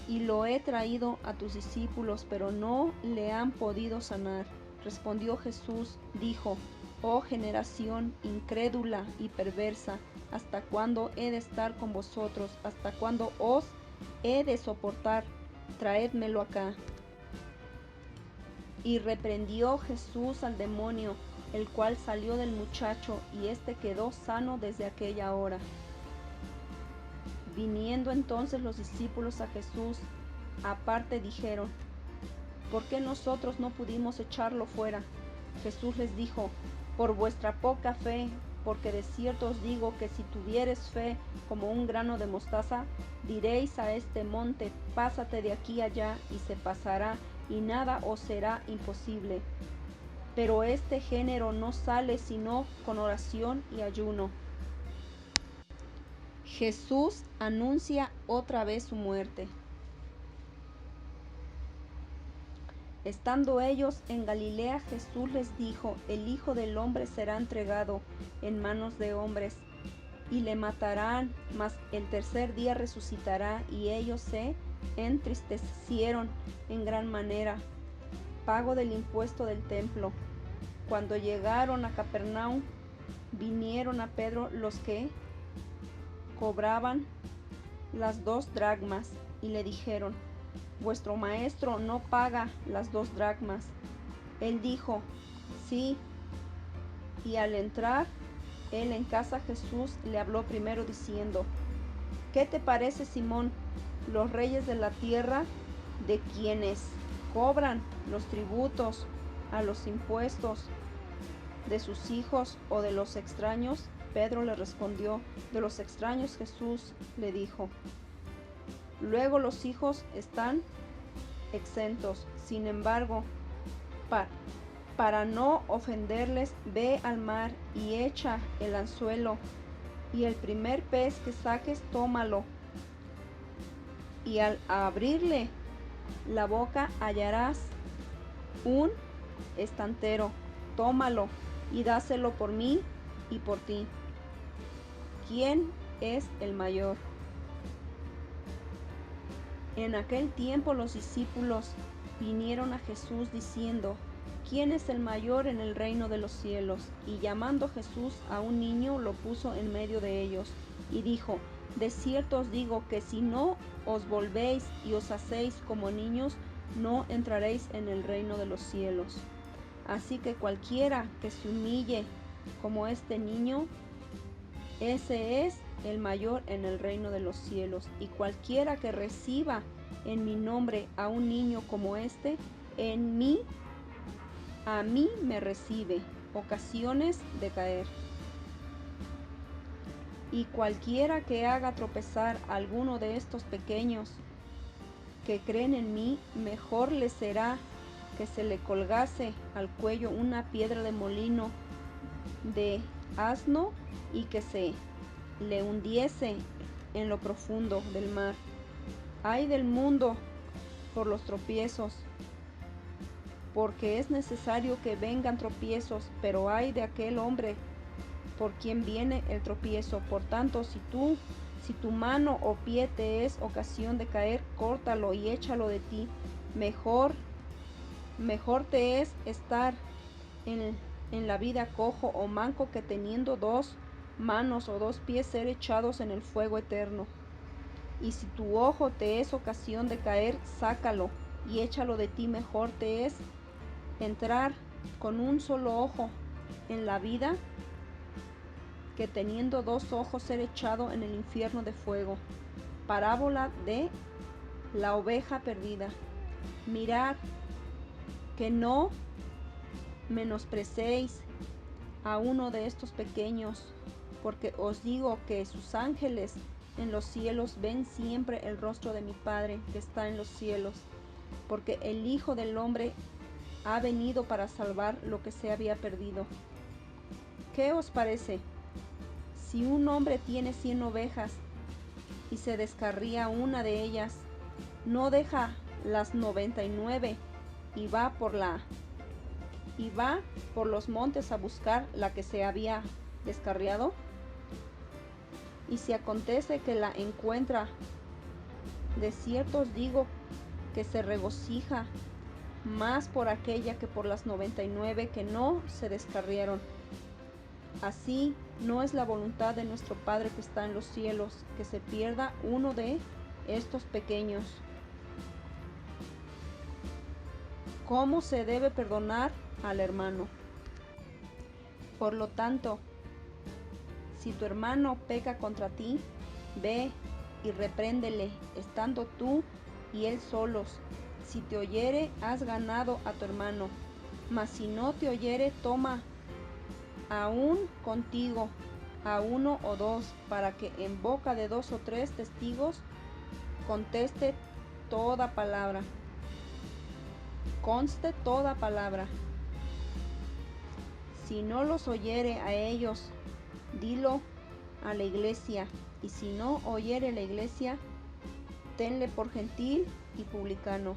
Y lo he traído a tus discípulos, pero no le han podido sanar. Respondió Jesús, dijo: Oh generación incrédula y perversa, ¿hasta cuándo he de estar con vosotros? ¿Hasta cuándo os he de soportar? Traédmelo acá. Y reprendió Jesús al demonio, el cual salió del muchacho, y éste quedó sano desde aquella hora. Viniendo entonces los discípulos a Jesús, aparte dijeron: ¿Por qué nosotros no pudimos echarlo fuera? Jesús les dijo: Por vuestra poca fe, porque de cierto os digo que si tuviereis fe como un grano de mostaza, diréis a este monte: pásate de aquí allá, y se pasará, y nada os será imposible. Pero este género no sale sino con oración y ayuno. Jesús anuncia otra vez su muerte. Estando ellos en Galilea, Jesús les dijo: El Hijo del Hombre será entregado en manos de hombres, y le matarán, mas el tercer día resucitará. Y ellos se entristecieron en gran manera. Pago del impuesto del templo. Cuando llegaron a Capernaum, vinieron a Pedro los que cobraban las 2 dracmas, y le dijeron: Vuestro maestro no paga las 2 dracmas. Él dijo: Sí. Y al entrar él en casa, Jesús le habló primero diciendo: ¿Qué te parece, Simón? Los reyes de la tierra, de quienes cobran los tributos a los impuestos, de sus hijos o de los extraños? Pedro le respondió: De los extraños. Jesús le dijo: Luego los hijos están exentos. Sin embargo, para no ofenderles, ve al mar y echa el anzuelo, y el primer pez que saques, tómalo. Y al abrirle la boca hallarás un estantero. Tómalo y dáselo por mí y por ti. ¿Quién es el mayor? En aquel tiempo los discípulos vinieron a Jesús diciendo: ¿Quién es el mayor en el reino de los cielos? Y llamando Jesús a un niño, lo puso en medio de ellos, y dijo: De cierto os digo que si no os volvéis y os hacéis como niños, no entraréis en el reino de los cielos. Así que cualquiera que se humille como este niño, ese es el mayor en el reino de los cielos. Y cualquiera que reciba en mi nombre a un niño como este, a mí me recibe. Ocasiones de caer. Y cualquiera que haga tropezar a alguno de estos pequeños que creen en mí, mejor le será que se le colgase al cuello una piedra de molino de asno y que se le hundiese en lo profundo del mar. Ay del mundo por los tropiezos, porque es necesario que vengan tropiezos, pero ay de aquel hombre por quien viene el tropiezo. Por tanto, si tu mano o pie te es ocasión de caer, córtalo y échalo de ti. Mejor te es estar en la vida cojo o manco, que teniendo 2 manos o 2 pies ser echados en el fuego eterno. Y si tu ojo te es ocasión de caer, sácalo y échalo de ti. Mejor te es entrar con un solo ojo en la vida, que teniendo 2 ojos ser echado en el infierno de fuego. Parábola de la oveja perdida. Mirad que no menosprecéis a uno de estos pequeños, porque os digo que sus ángeles en los cielos ven siempre el rostro de mi Padre que está en los cielos, porque el Hijo del Hombre ha venido para salvar lo que se había perdido. ¿Qué os parece? Si un hombre tiene 100 ovejas y se descarría una de ellas, ¿no deja las 99 y va por los montes a buscar la que se había descarriado? Y si acontece que la encuentra, de cierto os digo que se regocija más por aquella que por las 99 que no se descarriaron. Así no es la voluntad de nuestro Padre que está en los cielos, que se pierda uno de estos pequeños. ¿Cómo se debe perdonar al hermano? Por lo tanto, si tu hermano peca contra ti, ve y repréndele, estando tú y él solos. Si te oyere, has ganado a tu hermano. Mas si no te oyere, toma aún contigo a 1 o 2, para que en boca de 2 o 3 testigos conste toda palabra. Si no los oyere a ellos, dilo a la iglesia, y si no oyere la iglesia, tenle por gentil y publicano.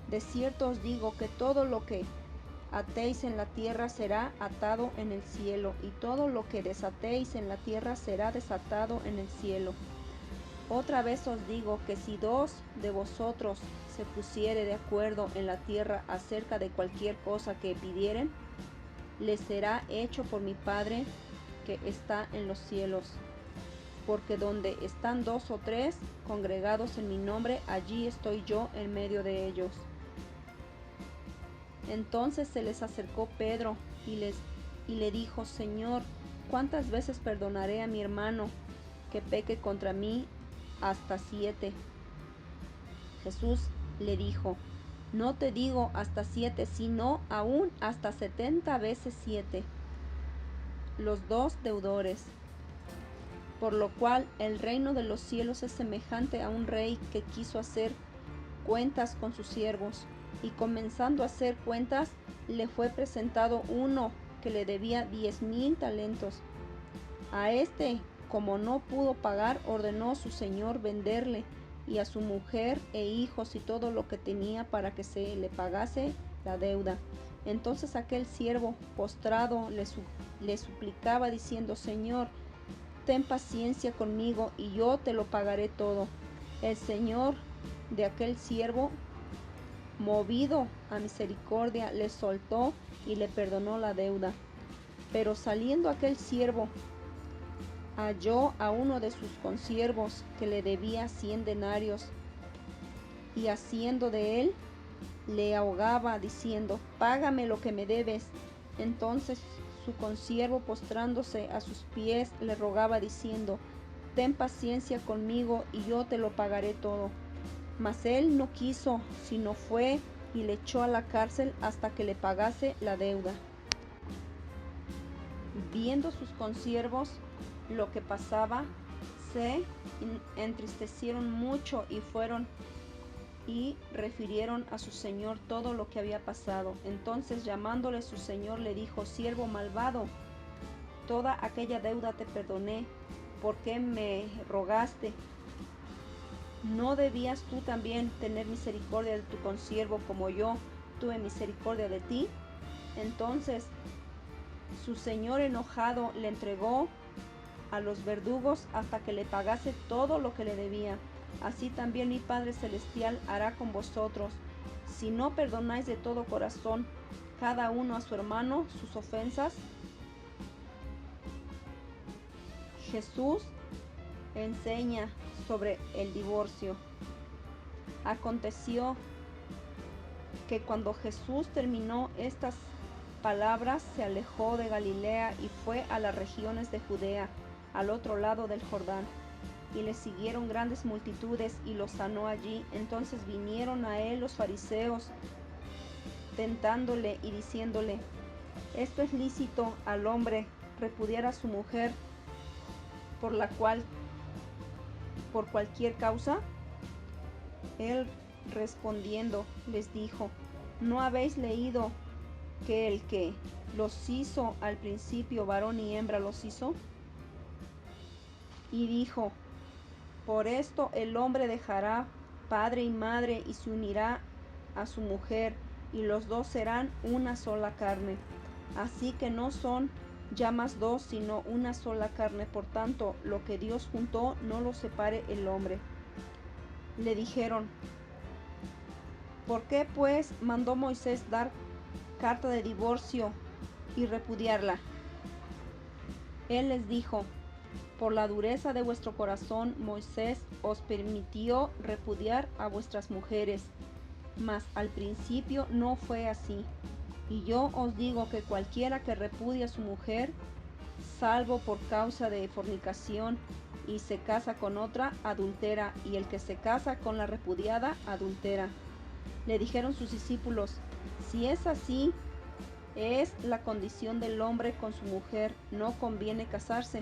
De cierto os digo que todo lo que atéis en la tierra será atado en el cielo, y todo lo que desatéis en la tierra será desatado en el cielo. Otra vez os digo que si 2 de vosotros se pusiere de acuerdo en la tierra acerca de cualquier cosa que pidieren, les será hecho por mi Padre que está en los cielos. Porque donde están 2 o 3 congregados en mi nombre, allí estoy yo en medio de ellos. Entonces se les acercó Pedro y le dijo: Señor, ¿cuántas veces perdonaré a mi hermano que peque contra mí? Hasta 7. Jesús le dijo: No te digo hasta 7, sino aún hasta 70 veces 7. Los 2 deudores. Por lo cual el reino de los cielos es semejante a un rey que quiso hacer cuentas con sus siervos, y comenzando a hacer cuentas, le fue presentado uno que le debía 10,000 talentos. A este, como no pudo pagar, ordenó su señor venderle, y a su mujer e hijos y todo lo que tenía, para que se le pagase la deuda. Entonces aquel siervo, postrado, le suplicaba diciendo: Señor, ten paciencia conmigo y yo te lo pagaré todo. El señor de aquel siervo, movido a misericordia, le soltó y le perdonó la deuda. Pero saliendo aquel siervo, halló a uno de sus consiervos que le debía 100 denarios, y haciendo de él, le ahogaba diciendo: Págame lo que me debes. Entonces su consiervo, postrándose a sus pies, le rogaba diciendo: Ten paciencia conmigo y yo te lo pagaré todo. Mas él no quiso, sino fue y le echó a la cárcel hasta que le pagase la deuda. Viendo sus consiervos lo que pasaba, se entristecieron mucho y fueron y refirieron a su señor todo lo que había pasado. Entonces, llamándole su señor, le dijo: Siervo malvado, toda aquella deuda te perdoné, ¿por qué me rogaste? ¿No debías tú también tener misericordia de tu consiervo, como yo tuve misericordia de ti? Entonces su señor, enojado, le entregó a los verdugos hasta que le pagase todo lo que le debía. Así también mi Padre Celestial hará con vosotros, si no perdonáis de todo corazón cada uno a su hermano sus ofensas. Jesús enseña sobre el divorcio. Aconteció que cuando Jesús terminó estas palabras, se alejó de Galilea y fue a las regiones de Judea, al otro lado del Jordán. Y le siguieron grandes multitudes, y los sanó allí. Entonces vinieron a él los fariseos, tentándole y diciéndole: ¿esto es lícito al hombre repudiar a su mujer, por la cual por cualquier causa? Él respondiendo les dijo: ¿no habéis leído que el que los hizo al principio varón y hembra los hizo? Y dijo: por esto el hombre dejará padre y madre y se unirá a su mujer, y los dos serán una sola carne. Así que no son ya más dos, sino una sola carne. Por tanto, lo que Dios juntó, no lo separe el hombre. Le dijeron: ¿por qué pues mandó Moisés dar carta de divorcio y repudiarla? Él les dijo: por la dureza de vuestro corazón Moisés os permitió repudiar a vuestras mujeres, mas al principio no fue así. Y yo os digo que cualquiera que repudia a su mujer, salvo por causa de fornicación, y se casa con otra, adultera, y el que se casa con la repudiada, adultera. Le dijeron sus discípulos: si es así, es la condición del hombre con su mujer, no conviene casarse.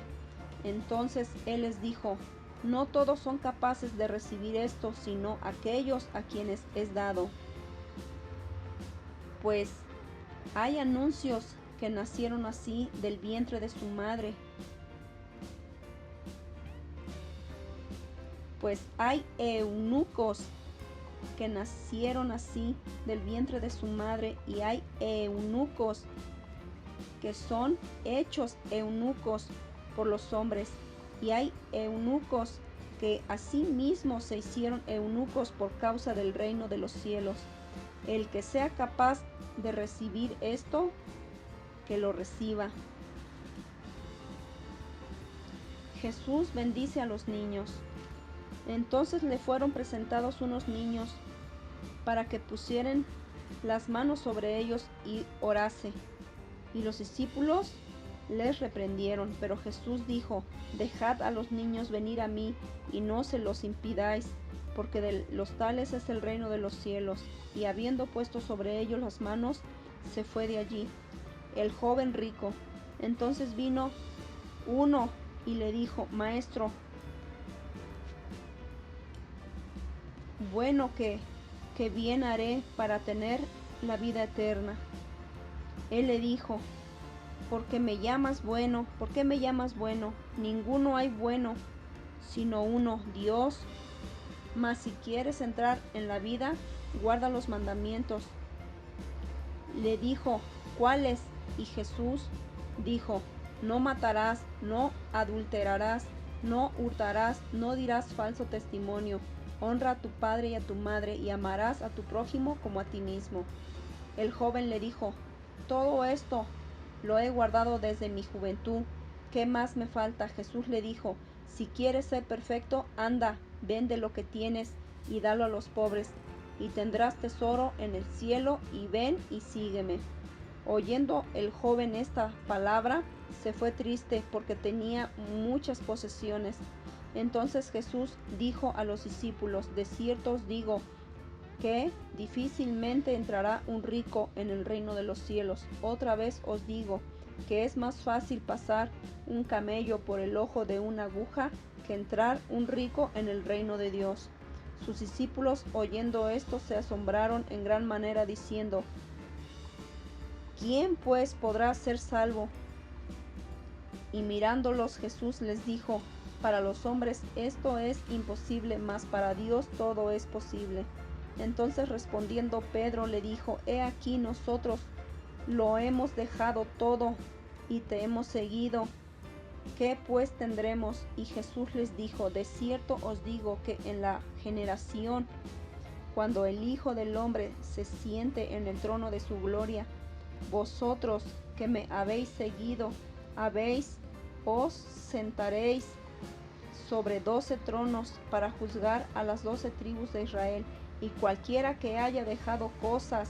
Entonces él les dijo: no todos son capaces de recibir esto, sino aquellos a quienes es dado. Pues hay anuncios que nacieron así del vientre de su madre. Pues hay eunucos que nacieron así del vientre de su madre, y hay eunucos que son hechos eunucos por los hombres, y hay eunucos que asimismo se hicieron eunucos por causa del reino de los cielos. El que sea capaz de recibir esto, que lo reciba. Jesús bendice a los niños. Entonces le fueron presentados unos niños para que pusieran las manos sobre ellos y orase. Y los discípulos les reprendieron, pero Jesús dijo: dejad a los niños venir a mí, y no se los impidáis, porque de los tales es el reino de los cielos. Y habiendo puesto sobre ellos las manos, se fue de allí. El joven rico. Entonces vino uno y le dijo: Maestro, bueno, que bien haré para tener la vida eterna. Él le dijo: ¿por qué me llamas bueno? ¿Por qué me llamas bueno? Ninguno hay bueno, sino uno, Dios. Mas si quieres entrar en la vida, guarda los mandamientos. Le dijo: ¿cuáles? Y Jesús dijo: no matarás, no adulterarás, no hurtarás, no dirás falso testimonio, honra a tu padre y a tu madre, y amarás a tu prójimo como a ti mismo. El joven le dijo: todo esto lo he guardado desde mi juventud. ¿Qué más me falta? Jesús le dijo: si quieres ser perfecto, anda, vende lo que tienes y dalo a los pobres, y tendrás tesoro en el cielo, y ven y sígueme. Oyendo el joven esta palabra, se fue triste porque tenía muchas posesiones. Entonces Jesús dijo a los discípulos: de cierto os digo que difícilmente entrará un rico en el reino de los cielos. Otra vez os digo que es más fácil pasar un camello por el ojo de una aguja que entrar un rico en el reino de Dios. Sus discípulos, oyendo esto, se asombraron en gran manera, diciendo: ¿quién pues podrá ser salvo? Y mirándolos, Jesús les dijo: para los hombres esto es imposible, mas para Dios todo es posible. Entonces respondiendo Pedro le dijo: he aquí, nosotros lo hemos dejado todo y te hemos seguido. ¿Qué pues tendremos? Y Jesús les dijo: de cierto os digo que en la generación, cuando el Hijo del Hombre se siente en el trono de su gloria, vosotros que me habéis seguido, os sentaréis sobre 12 tronos para juzgar a las 12 tribus de Israel. Y cualquiera que haya dejado cosas,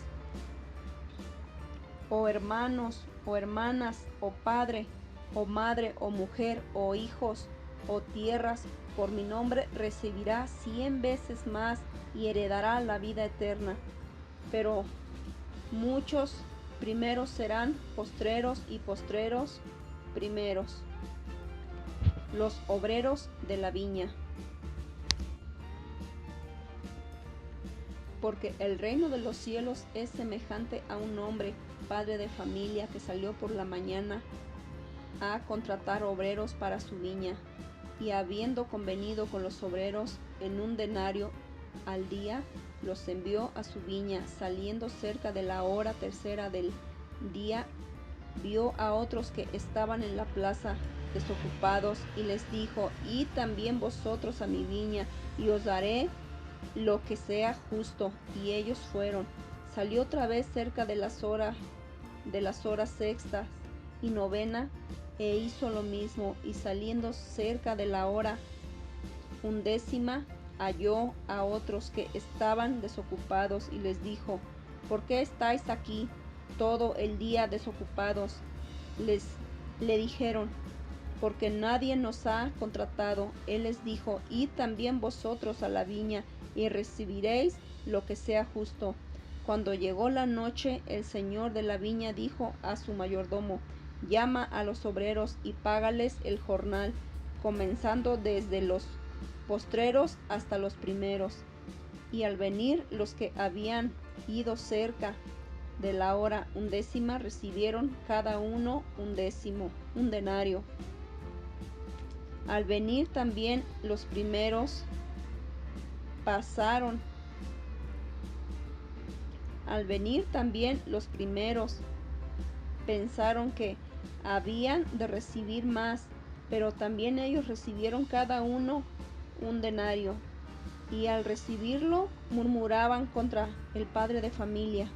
o hermanos, o hermanas, o padre, o madre, o mujer, o hijos, o tierras, por mi nombre, recibirá 100 veces más y heredará la vida eterna. Pero muchos primeros serán postreros, y postreros primeros. Los obreros de la viña. porque el reino de los cielos es semejante a un hombre, padre de familia, que salió por la mañana a contratar obreros para su viña, y habiendo convenido con los obreros en un denario al día, los envió a su viña. Saliendo cerca de la hora tercera del día, vio a otros que estaban en la plaza desocupados, y les dijo: id también vosotros a mi viña, y os daré lo que sea justo. Y ellos fueron. Salió otra vez cerca de las horas sexta y novena, e hizo lo mismo. Y saliendo cerca de la hora undécima, halló a otros que estaban desocupados, y les dijo: ¿por qué estáis aquí todo el día desocupados? Le dijeron: porque nadie nos ha contratado. Él les dijo: id también vosotros a la viña, y recibiréis lo que sea justo. Cuando llegó la noche, el señor de la viña dijo a su mayordomo: llama a los obreros y págales el jornal, comenzando desde los postreros hasta los primeros. Y al venir los que habían ido cerca de la hora undécima, recibieron cada uno un denario. Al venir también los primeros, pensaron que habían de recibir más, pero también ellos recibieron cada uno un denario, y al recibirlo murmuraban contra el padre de familia,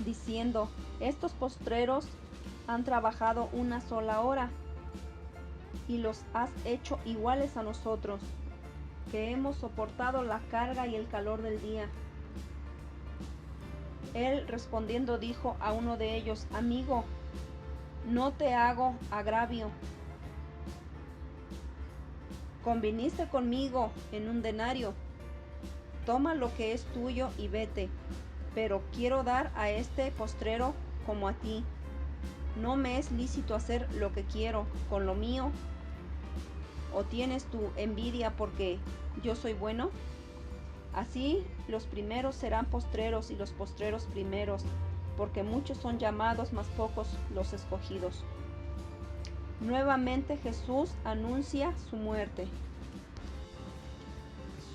diciendo: estos postreros han trabajado una sola hora, y los has hecho iguales a nosotros, que hemos soportado la carga y el calor del día. Él respondiendo dijo a uno de ellos: amigo, no te hago agravio. Conviniste conmigo en un denario. Toma lo que es tuyo y vete. Pero quiero dar a este postrero como a ti. ¿No me es lícito hacer lo que quiero con lo mío? ¿O tienes tu envidia porque yo soy bueno? Así los primeros serán postreros, y los postreros primeros, porque muchos son llamados, mas pocos los escogidos. Nuevamente Jesús anuncia su muerte.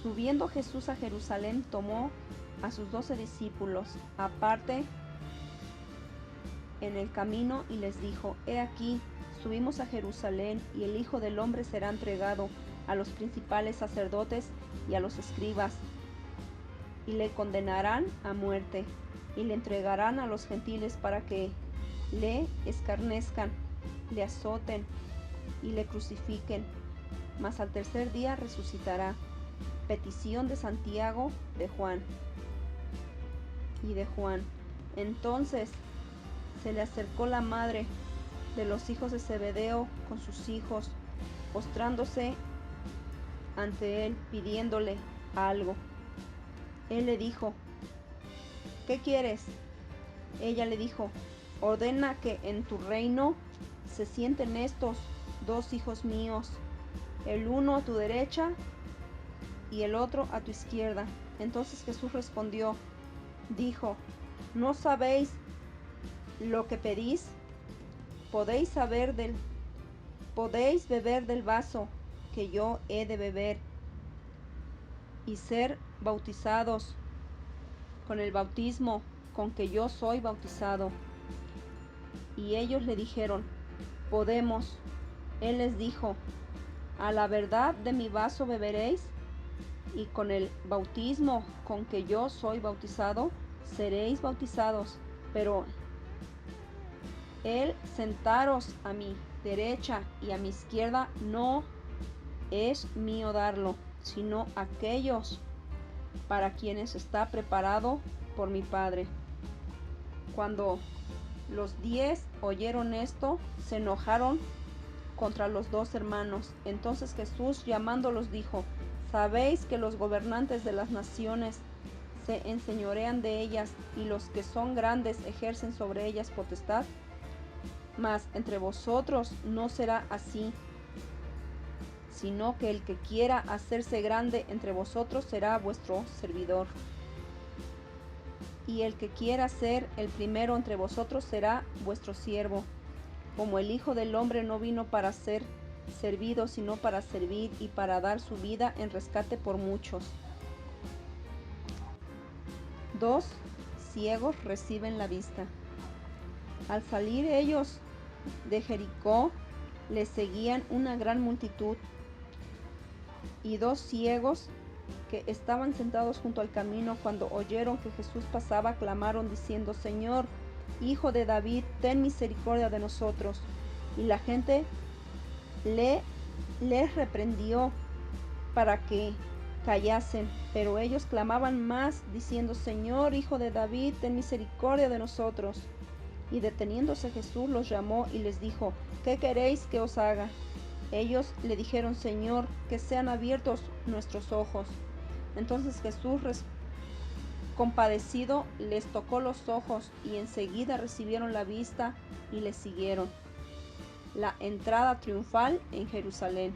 Subiendo Jesús a Jerusalén, tomó a sus 12 discípulos aparte en el camino, y les dijo: he aquí, subimos a Jerusalén, y el Hijo del Hombre será entregado a los principales sacerdotes y a los escribas, y le condenarán a muerte, y le entregarán a los gentiles para que le escarnezcan, le azoten y le crucifiquen, mas al tercer día resucitará. Petición de Santiago y de Juan. Entonces se le acercó la madre de los hijos de Zebedeo con sus hijos, postrándose ante él, pidiéndole algo. Él le dijo: ¿qué quieres? Ella le dijo: ordena que en tu reino se sienten estos 2 hijos míos, el uno a tu derecha y el otro a tu izquierda. Entonces Jesús respondió, dijo: ¿no sabéis lo que pedís? ¿Podéis beber del vaso que yo he de beber, y ser bautizados con el bautismo con que yo soy bautizado? Y ellos le dijeron: podemos. Él les dijo: a la verdad de mi vaso beberéis, y con el bautismo con que yo soy bautizado seréis bautizados, pero el sentaros a mi derecha y a mi izquierda no es mío darlo, sino aquellos para quienes está preparado por mi Padre. Cuando los 10 oyeron esto, se enojaron contra los 2 hermanos. Entonces Jesús, llamándolos, dijo: ¿sabéis que los gobernantes de las naciones se enseñorean de ellas, y los que son grandes ejercen sobre ellas potestad? Mas entre vosotros no será así, sino que el que quiera hacerse grande entre vosotros será vuestro servidor. Y el que quiera ser el primero entre vosotros será vuestro siervo. Como el Hijo del Hombre no vino para ser servido, sino para servir y para dar su vida en rescate por muchos. 2 ciegos reciben la vista. Al salir ellos de Jericó, les seguían una gran multitud, y 2 ciegos que estaban sentados junto al camino, cuando oyeron que Jesús pasaba, clamaron diciendo: Señor, Hijo de David, ten misericordia de nosotros. Y la gente les reprendió para que callasen, pero ellos clamaban más, diciendo: Señor, Hijo de David, ten misericordia de nosotros. Y deteniéndose Jesús los llamó y les dijo: ¿Qué queréis que os haga? Ellos le dijeron: Señor, que sean abiertos nuestros ojos. Entonces Jesús, compadecido, les tocó los ojos, y enseguida recibieron la vista y le siguieron. La entrada triunfal en Jerusalén.